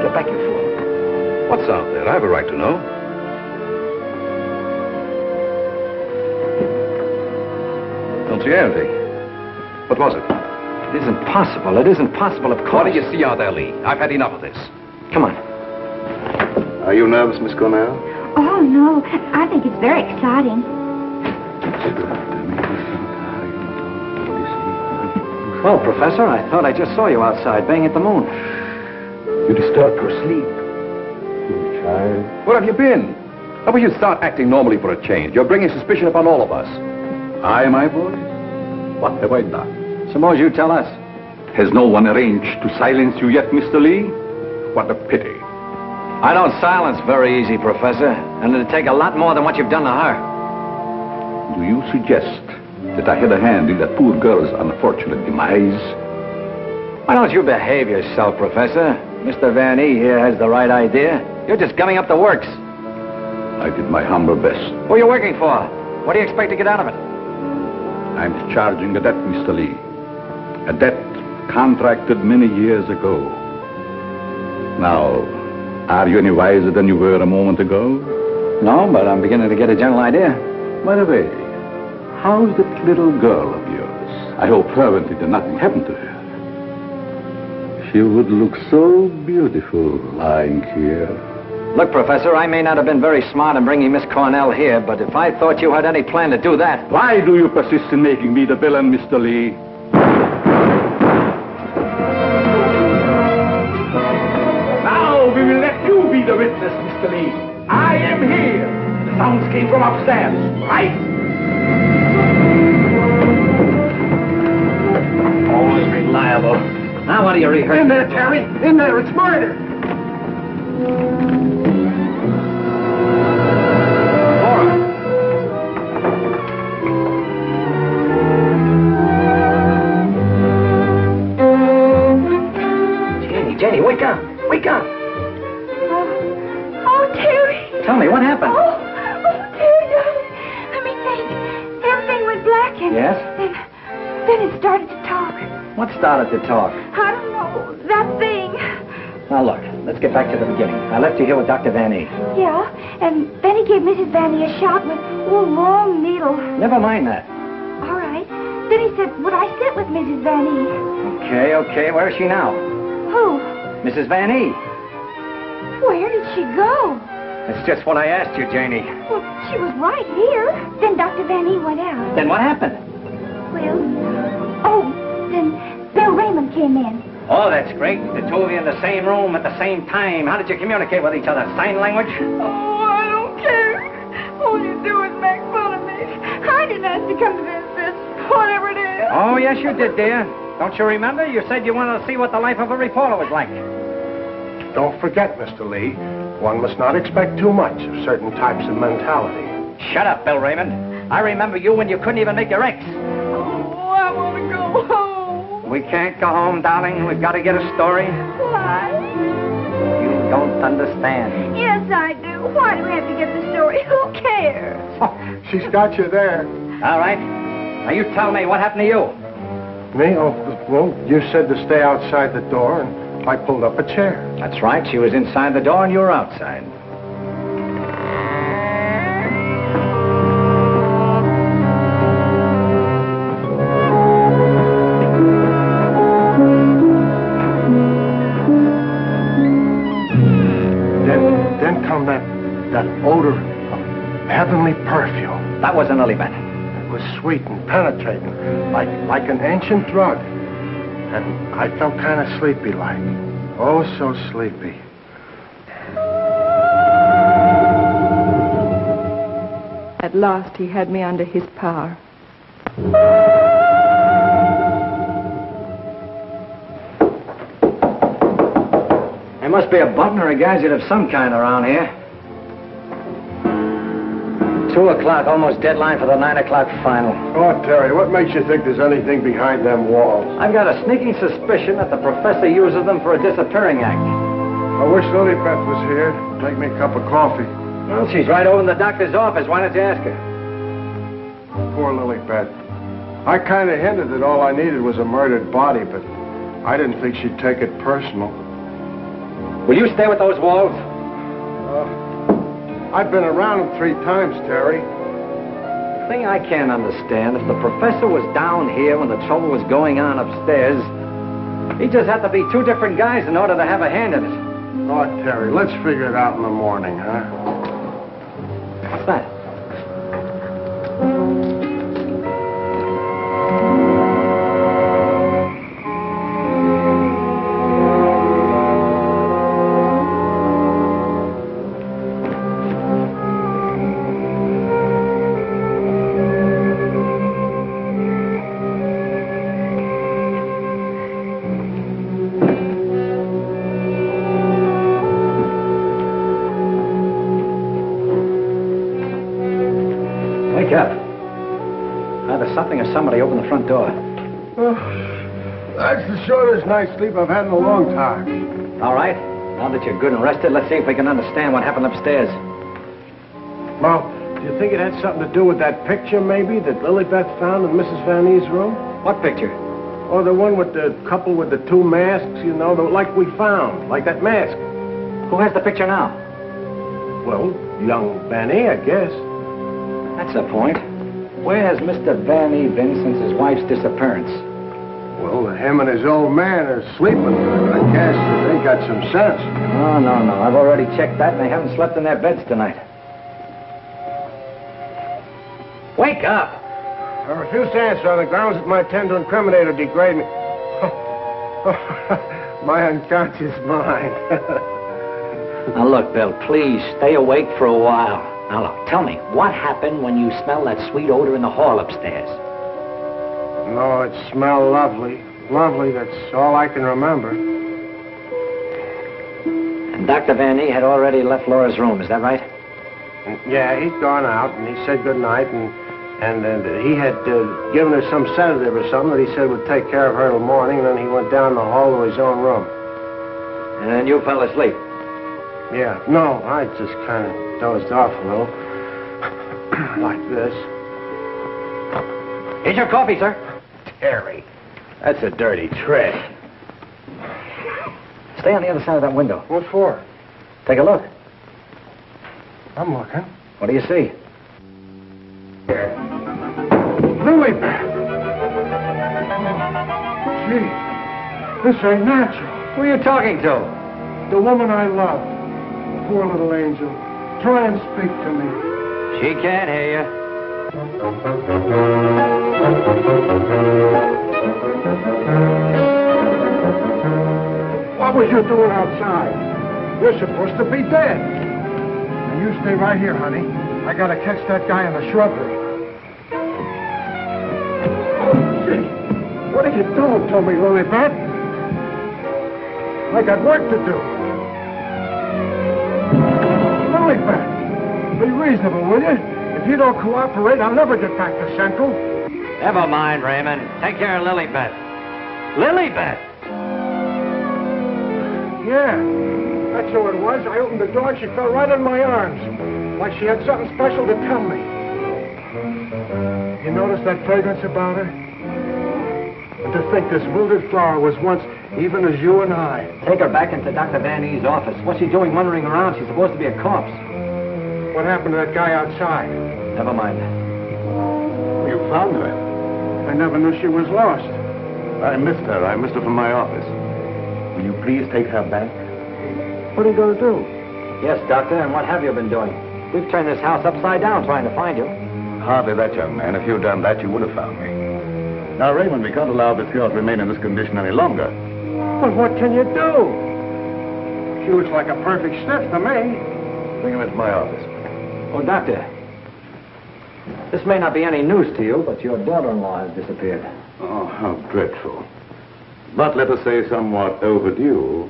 Get back, you fool. What's out there? I have a right to know. Don't see anything. What was it? It isn't possible. It isn't possible, of course. What do you see out there, Lee? I've had enough of this. Come on. Are you nervous, Miss Cornell? Oh, no. I think it's very exciting. Well, Professor, I thought I just saw you outside, banging at the moon. You disturbed her sleep. Poor child. Where have you been? How about you start acting normally for a change? You're bringing suspicion upon all of us. I, my boy? What have I done? Suppose you tell us. Has no one arranged to silence you yet, Mr. Lee? What a pity. I don't silence very easy, Professor. And it'd take a lot more than what you've done to her. Do you suggest that I had a hand in that poor girl's unfortunate demise? Why don't you behave yourself, Professor? Mr. Van E here has the right idea. You're just gumming up the works. I did my humble best. Who are you working for? What do you expect to get out of it? I'm discharging a debt, Mr. Lee. A debt contracted many years ago. Now, are you any wiser than you were a moment ago? No, but I'm beginning to get a general idea. By the way, how's that little girl of yours? I hope fervently that nothing happened to her. She would look so beautiful lying here. Look, Professor, I may not have been very smart in bringing Miss Cornell here, but if I thought you had any plan to do that... Why do you persist in making me the villain, Mr. Lee? Now we will let you be the witness, Mr. Lee. I am here. The sounds came from upstairs, right? Always reliable. Now what are you rehearsing? In there, Terry. In there. It's murder. Jenny, wake up. Wake up. Oh, Terry. Tell me, what happened? Oh, Terry, darling. Let me think. Everything went black and... Yes? Then it started to talk. What started to talk? I don't know. That thing. Now, look, let's get back to the beginning. I left you here with Dr. Van E. Yeah, and then he gave Mrs. Van E a shot with a long needle. Never mind that. All right. Then he said, would I sit with Mrs. Van E? Okay. Where is she now? Who? Mrs. Van E. Where did she go? That's just what I asked you, Janie. Well, she was right here. Then Dr. Van E went out. Then what happened? Then Bill Raymond came in. Oh, that's great. The two of you in the same room at the same time. How did you communicate with each other? Sign language? Oh, I don't care. All you do is make fun of me. I didn't ask to come to this, whatever it is. Oh, yes, you did, dear. Don't you remember? You said you wanted to see what the life of a reporter was like. Don't forget, Mr. Lee, one must not expect too much of certain types of mentality. Shut up, Bill Raymond. I remember you when you couldn't even make your X. Oh, I want to go home. We can't go home, darling. We've got to get a story. Why? You don't understand. Yes, I do. Why do we have to get the story? Who cares? Oh, she's got you there. All right. Now, you tell me, what happened to you? Me? Oh, well, you said to stay outside the door, and I pulled up a chair. That's right. She was inside the door, and you were outside. Then come that odor of heavenly perfume. That was an lily pad. It was sweet and penetrating, like an ancient drug. And I felt kind of sleepy-like. Oh, so sleepy. At last, he had me under his power. There must be a button or a gadget of some kind around here. 2 o'clock, almost deadline for the 9 o'clock final. Oh, Terry, what makes you think there's anything behind them walls? I've got a sneaking suspicion that the professor uses them for a disappearing act. I wish Lilybeth was here to make me a cup of coffee. Well, she's right over in the doctor's office. Why don't you ask her? Poor Lilybeth. I kind of hinted that all I needed was a murdered body, but I didn't think she'd take it personal. Will you stay with those walls? I've been around them 3 times, Terry. The thing I can't understand, if the professor was down here when the trouble was going on upstairs, he just had to be 2 different guys in order to have a hand in it. Oh, Terry, let's figure it out in the morning, huh? What's that? Wake up. Either something or somebody opened the front door. Oh, that's the shortest night's sleep I've had in a long time. All right. Now that you're good and rested, let's see if we can understand what happened upstairs. Well, Do you think it had something to do with that picture, maybe, that Lilybeth found in Mrs. Van Ee's room? What picture? Oh, the one with the couple with the two masks, you know, like we found, like that mask. Who has the picture now? Well, young Van E, I guess. That's the point. Where has Mr. Van E been since his wife's disappearance? Well, him and his old man are sleeping. I guess they got some sense. Oh, no. I've already checked that, and they haven't slept in their beds tonight. Wake up! I refuse to answer on the grounds that might tend to incriminate or degrade me. My unconscious mind. Now, look, Bill, please stay awake for a while. Now, look, tell me, what happened when you smelled that sweet odor in the hall upstairs? No, it smelled lovely. Lovely, that's all I can remember. And Dr. Van E had already left Laura's room, is that right? Yeah, he'd gone out, and he said goodnight, and he had given her some sedative or something that he said would take care of her till morning, and then he went down the hall to his own room. And then you fell asleep? Yeah, no, I just kind of dozed off a little. Like this. Here's your coffee, sir. Terry, that's a dirty trick. Stay on the other side of that window. What for? Take a look. I'm looking. What do you see? Lilybeth! Gee, this ain't natural. Who are you talking to? The woman I love. Poor little angel. Try and speak to me. She can't hear you. What was you doing outside? You're supposed to be dead. Now you stay right here, honey. I gotta catch that guy in the shrubbery. Gee, what are you doing to me, Lilybeth? I got work to do. Lilybeth, be reasonable, will you? If you don't cooperate, I'll never get back to Central. Never mind, Raymond. Take care of Lilybeth. Lilybeth! Yeah, that's who it was. I opened the door and she fell right in my arms. Like she had something special to tell me. You notice that fragrance about her? And to think this wilted flower was once even as you and I. Take her back into Dr. Van Ee's office. What's she doing wandering around? She's supposed to be a corpse. What happened to that guy outside? Never mind. You found her. I never knew she was lost. I missed her. I missed her from my office. Will you please take her back? What are you going to do? Yes, Doctor, and what have you been doing? We've turned this house upside down trying to find you. Hardly that, young man. If you'd done that, you would have found me. Now, Raymond, we can't allow this girl to remain in this condition any longer. Well, what can you do? She looks like a perfect stiff to me. Bring him into my office. Oh, Doctor, this may not be any news to you, but your daughter-in-law has disappeared. Oh, how dreadful. But let us say somewhat overdue,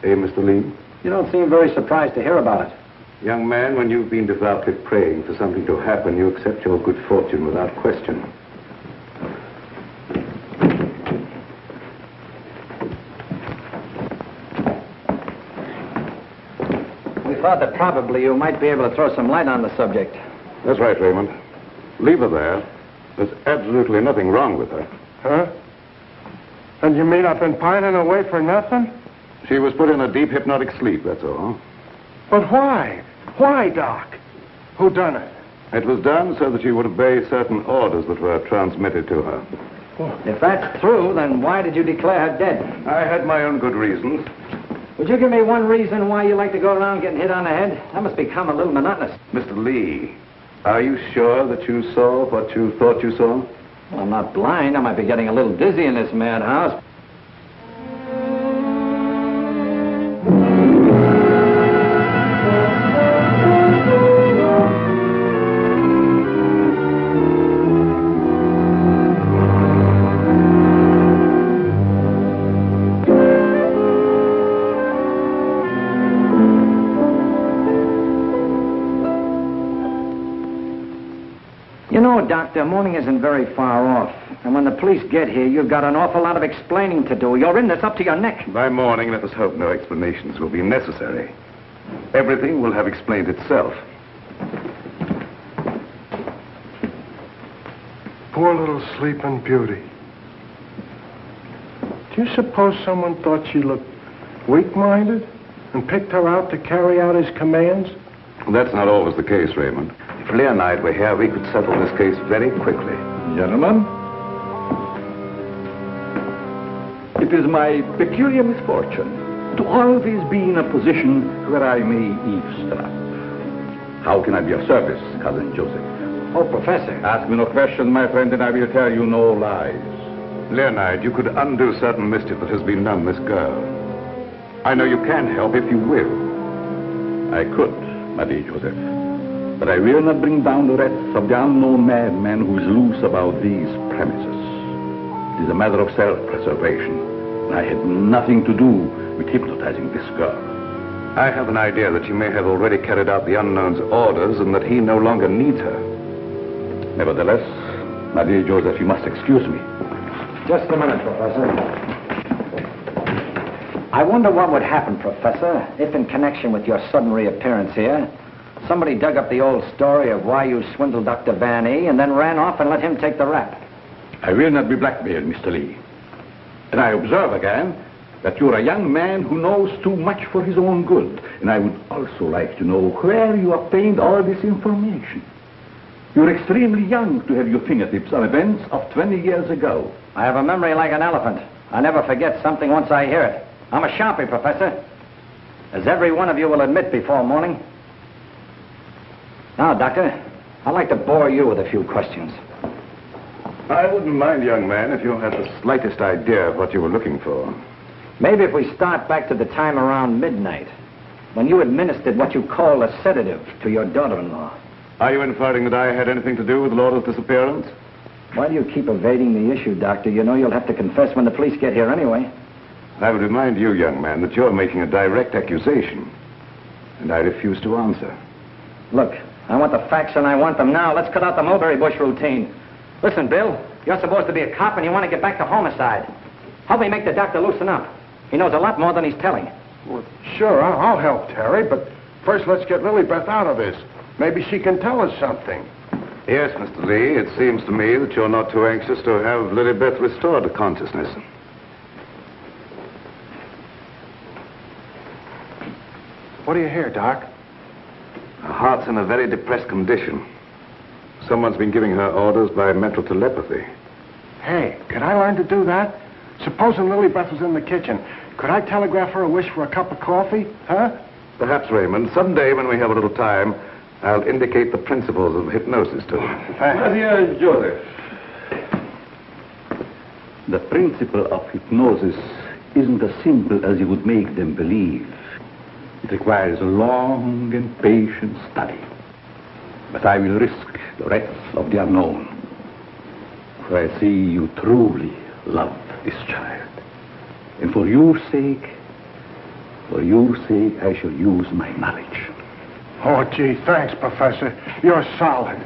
eh, Mr. Lee? You don't seem very surprised to hear about it. Young man, when you've been devoutly praying for something to happen, you accept your good fortune without question. We thought that probably you might be able to throw some light on the subject. That's right, Raymond. Leave her there. There's absolutely nothing wrong with her. Huh? And you mean I've been pining away for nothing? She was put in a deep hypnotic sleep, that's all. But why? Why, Doc? Who done it? It was done so that she would obey certain orders that were transmitted to her. If that's true, then why did you declare her dead? I had my own good reasons. Would you give me one reason why you like to go around getting hit on the head? That must become a little monotonous. Mr. Lee, are you sure that you saw what you thought you saw? Well, I'm not blind. I might be getting a little dizzy in this madhouse. You know, Doctor, morning isn't very far off. And when the police get here, you've got an awful lot of explaining to do. You're in this up to your neck. By morning, let us hope no explanations will be necessary. Everything will have explained itself. Poor little sleeping beauty. Do you suppose someone thought she looked weak-minded and picked her out to carry out his commands? That's not always the case, Raymond. If Leonide were here, we could settle this case very quickly. Gentlemen, it is my peculiar misfortune to always be in a position where I may eavesdrop. How can I be of service, Cousin Joseph? Oh, Professor. Ask me no questions, my friend, and I will tell you no lies. Leonide, you could undo certain mischief that has been done this girl. I know you can help if you will. I could, my dear Joseph. But I will not bring down the wrath of the unknown madman who is loose about these premises. It is a matter of self-preservation. I had nothing to do with hypnotizing this girl. I have an idea that you may have already carried out the unknown's orders and that he no longer needs her. Nevertheless, my dear Joseph, you must excuse me. Just a minute, Professor. I wonder what would happen, Professor, if in connection with your sudden reappearance here, somebody dug up the old story of why you swindled Dr. Van E. and then ran off and let him take the rap. I will not be blackmailed, Mr. Lee. And I observe again that you're a young man who knows too much for his own good. And I would also like to know where you obtained all this information. You're extremely young to have your fingertips on events of 20 years ago. I have a memory like an elephant. I never forget something once I hear it. I'm a sharpie, Professor, as every one of you will admit before morning. Now, Doctor, I'd like to bore you with a few questions. I wouldn't mind, young man, if you had the slightest idea of what you were looking for. Maybe if we start back to the time around midnight, when you administered what you call a sedative to your daughter-in-law. Are you inferring that I had anything to do with Laura's disappearance? Why do you keep evading the issue, Doctor? You know you'll have to confess when the police get here anyway. I would remind you, young man, that you're making a direct accusation, and I refuse to answer. Look, I want the facts and I want them now. Let's cut out the mulberry bush routine. Listen, Bill, you're supposed to be a cop and you want to get back to homicide. Help me make the doctor loosen up. He knows a lot more than he's telling. Well, sure, I'll help Terry, but first let's get Lilybeth out of this. Maybe she can tell us something. Yes, Mr. Lee, it seems to me that you're not too anxious to have Lilybeth restored to consciousness. What do you hear, Doc? Her heart's in a very depressed condition. Someone's been giving her orders by mental telepathy. Hey, could I learn to do that? Supposing Lilybeth was in the kitchen, could I telegraph her a wish for a cup of coffee, huh? Perhaps, Raymond, someday when we have a little time, I'll indicate the principles of hypnosis to her. Thanks. My dear Joseph, the principle of hypnosis isn't as simple as you would make them believe. It requires a long and patient study. But I will risk the wrath of the unknown. For I see you truly love this child. And for your sake, I shall use my knowledge. Oh, gee, thanks, Professor. You're solid.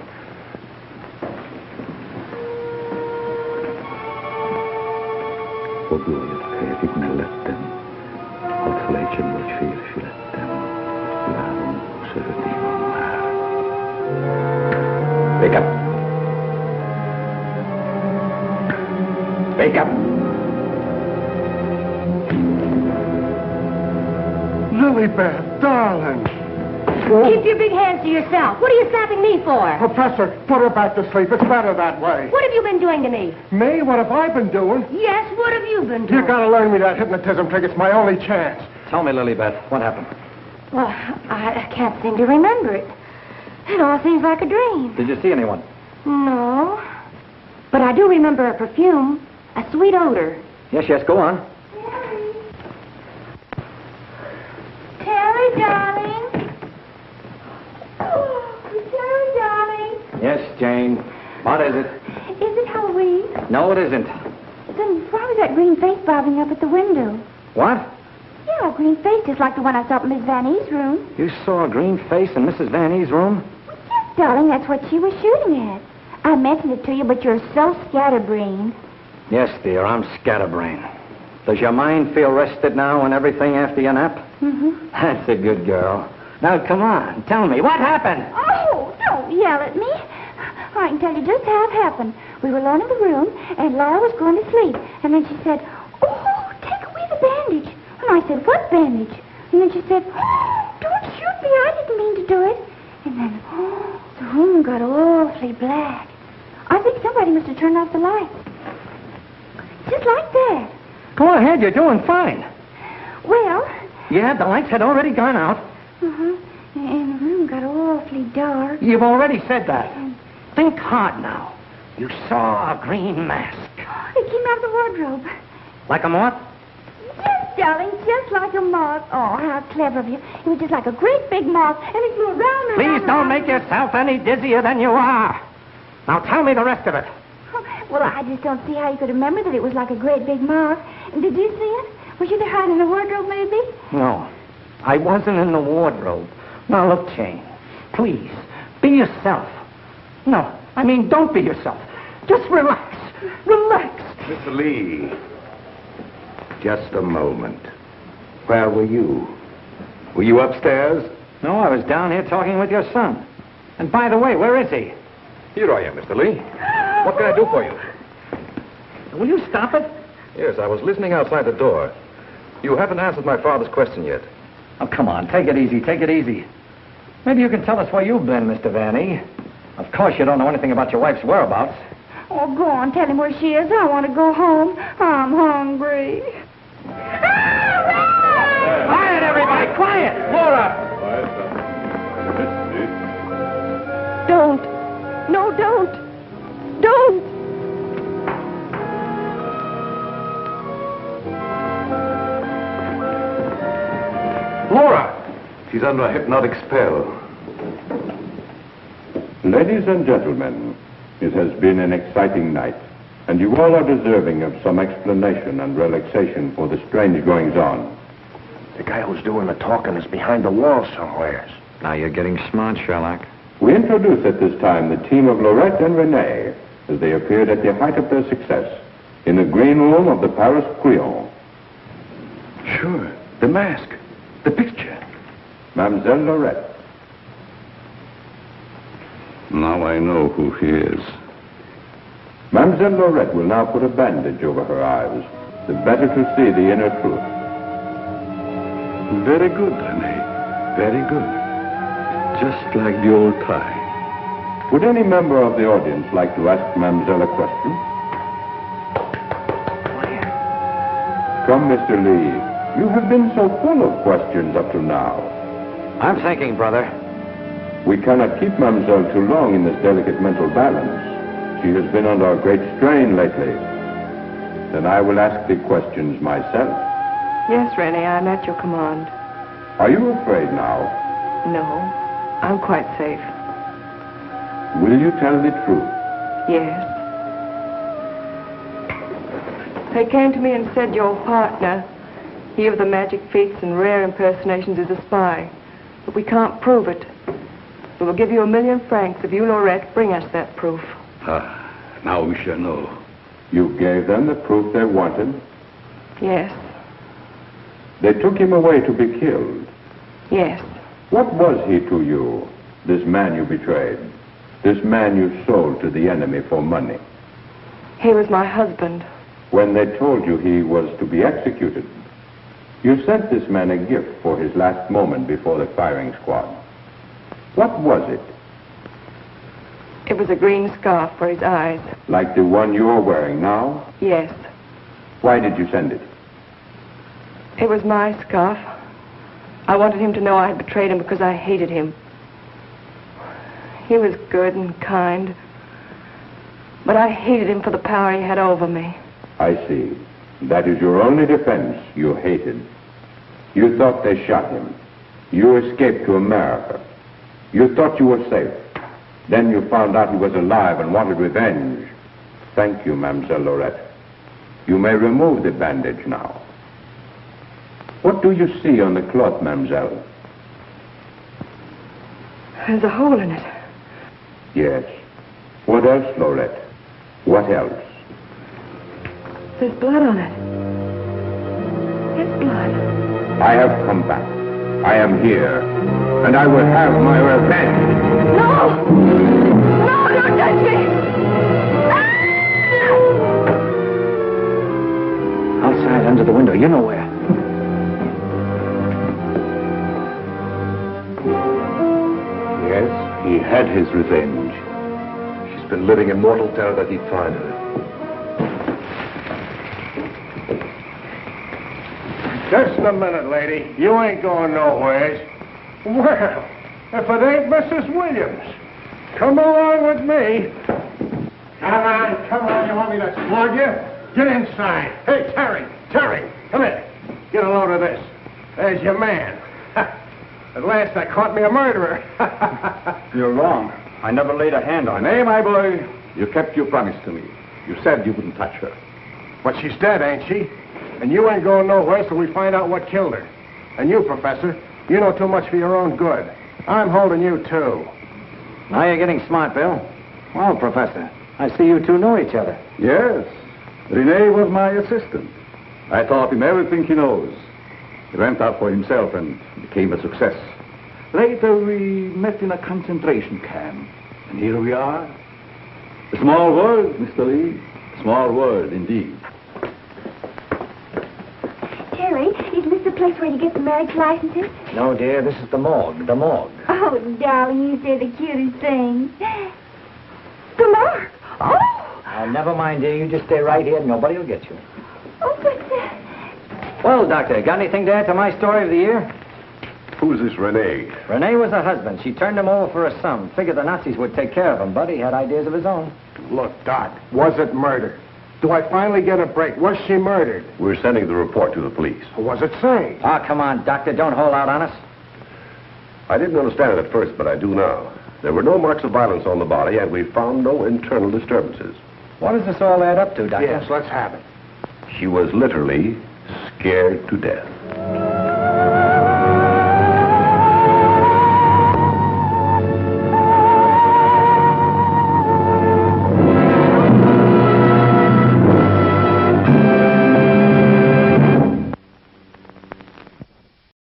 Och jag fick mig lätten och flächen var fyrflätten. Larum sördimon här. Wake up. Wake up. Lilybeth, darling. Keep your big hands to yourself. What are you slapping me for? Professor, put her back to sleep. It's better that way. What have you been doing to me? Me? What have I been doing? Yes, what have you been doing? You gotta learn me that hypnotism trick. It's my only chance. Tell me, Lilybeth, what happened? Well, I can't seem to remember it. It all seems like a dream. Did you see anyone? No. But I do remember a perfume, a sweet odor. Yes, go on. Terry, darling. Oh, Terry, darling. Yes, Jane. What is it? Is it Halloween? No, it isn't. Then why was that green face bobbing up at the window? What? Yeah, a green face just like the one I saw in Miss Van E's room. You saw a green face in Mrs. Van E's room? Yes, darling, that's what she was shooting at. I mentioned it to you, but you're so scatterbrained. Yes, dear, I'm scatterbrained. Does your mind feel rested now and everything after your nap? Mm-hmm. That's a good girl. Now, come on, tell me, what happened? Oh, don't yell at me. I can tell you just how it happened. We were alone in the room, and Laura was going to sleep. And then she said, "Oh, take away the bandage." And I said, "What bandage?" And then she said, "Oh, don't shoot me. I didn't mean to do it." And then, the room got awfully black. I think somebody must have turned off the lights. Just like that. Go ahead, you're doing fine. Well... Yeah, the lights had already gone out. Uh-huh. And the room got awfully dark. You've already said that. Think hard now. You saw a green mask. It came out of the wardrobe. Like a moth? Yes, darling, just like a moth. Oh, how clever of you. It was just like a great big moth, and it flew around and Please around. don't make yourself any dizzier than you are. Now tell me the rest of it. Well, I just don't see how you could remember that it was like a great big moth. Did you see it? Was you there hiding in the wardrobe, maybe? No, I wasn't in the wardrobe. Now, look, Jane, please, be yourself. No, I mean, don't be yourself. Just relax. Relax. Mr. Lee, just a moment. Where were you? Were you upstairs? No, I was down here talking with your son. And by the way, where is he? Here I am, Mr. Lee. What can I do for you? Will you stop it? Yes, I was listening outside the door. You haven't answered my father's question yet. Oh, come on, take it easy, take it easy. Maybe you can tell us where you've been, Mr. Vanny. Of course, you don't know anything about your wife's whereabouts. Oh, go on, tell him where she is. I want to go home. I'm hungry. Quiet, everybody, quiet! Laura! Don't. No, don't. Don't. Laura! She's under a hypnotic spell. Ladies and gentlemen, it has been an exciting night, and you all are deserving of some explanation and relaxation for the strange goings-on. The guy who's doing the talking is behind the wall somewhere. Now you're getting smart, Sherlock. We introduce at this time the team of Laurette and Renee as they appeared at the height of their success in the green room of the Paris Crillon. Sure, the mask, the picture. Mademoiselle Laurette. Now I know who he is. Mademoiselle Laurette will now put a bandage over her eyes, the better to see the inner truth. Very good, Renee. Very good. Just like the old time. Would any member of the audience like to ask Mademoiselle a question? Come, Mr. Lee. You have been so full of questions up to now. I'm thinking, brother. We cannot keep Mademoiselle too long in this delicate mental balance. She has been under a great strain lately. Then I will ask the questions myself. Yes, Renee, I'm at your command. Are you afraid now? No, I'm quite safe. Will you tell the truth? Yes. They came to me and said your partner, he of the magic feats and rare impersonations, is a spy. But we can't prove it. We will give you 1,000,000 francs if you, Laurette, bring us that proof. Now we shall know. You gave them the proof they wanted? Yes. They took him away to be killed? Yes. What was he to you, this man you betrayed? This man you sold to the enemy for money? He was my husband. When they told you he was to be executed, you sent this man a gift for his last moment before the firing squad. What was it? It was a green scarf for his eyes. Like the one you're wearing now? Yes. Why did you send it? It was my scarf. I wanted him to know I had betrayed him because I hated him. He was good and kind, but I hated him for the power he had over me. I see. That is your only defense. You hated. You thought they shot him. You escaped to America. You thought you were safe. Then you found out he was alive and wanted revenge. Thank you, Mademoiselle Laurette. You may remove the bandage now. What do you see on the cloth, Mademoiselle? There's a hole in it. Yes. What else, Laurette? What else? There's blood on it. It's blood. I have come back. I am here. And I will have my revenge. No! No, don't touch me! Ah! guns at the window. You know where. Yes, he had his revenge. She's been living in mortal terror that he'd find her. Just a minute, lady. You ain't going nowheres. Well, if it ain't Mrs. Williams, come along with me. Come on. You want me to slug you? Get inside. Hey, Terry, come here. Get a load of this. There's your man. At last I caught me a murderer. You're wrong. I never laid a hand on her. Nay, my boy, you kept your promise to me. You said you wouldn't touch her. But she's dead, ain't she? And you ain't going nowhere till we find out what killed her. And you, Professor, you know too much for your own good. I'm holding you, too. Now you're getting smart, Bill. Well, Professor, I see you two know each other. Yes. Rene was my assistant. I taught him everything he knows. He went out for himself and became a success. Later, we met in a concentration camp. And here we are. A small world, Mr. Lee. Small world, indeed. Terry, isn't this the place where you get the marriage licenses? No, dear, this is the morgue. The morgue. Oh, darling, you say the cutest thing. The morgue. Oh! Never mind, dear. You just stay right here and nobody will get you. Oh, but... Well, Doctor, got anything to add to my story of the year? Who's this Rene? Rene was her husband. She turned him over for a sum. Figured the Nazis would take care of him, but he had ideas of his own. Look, Doc, was it murder? Do I finally get a break? Was she murdered? We're sending the report to the police. What was it say? Oh, come on, Doctor. Don't hold out on us. I didn't understand it at first, but I do now. There were no marks of violence on the body, and we found no internal disturbances. What does this all add up to, Doctor? Yes, let's have it. She was literally scared to death.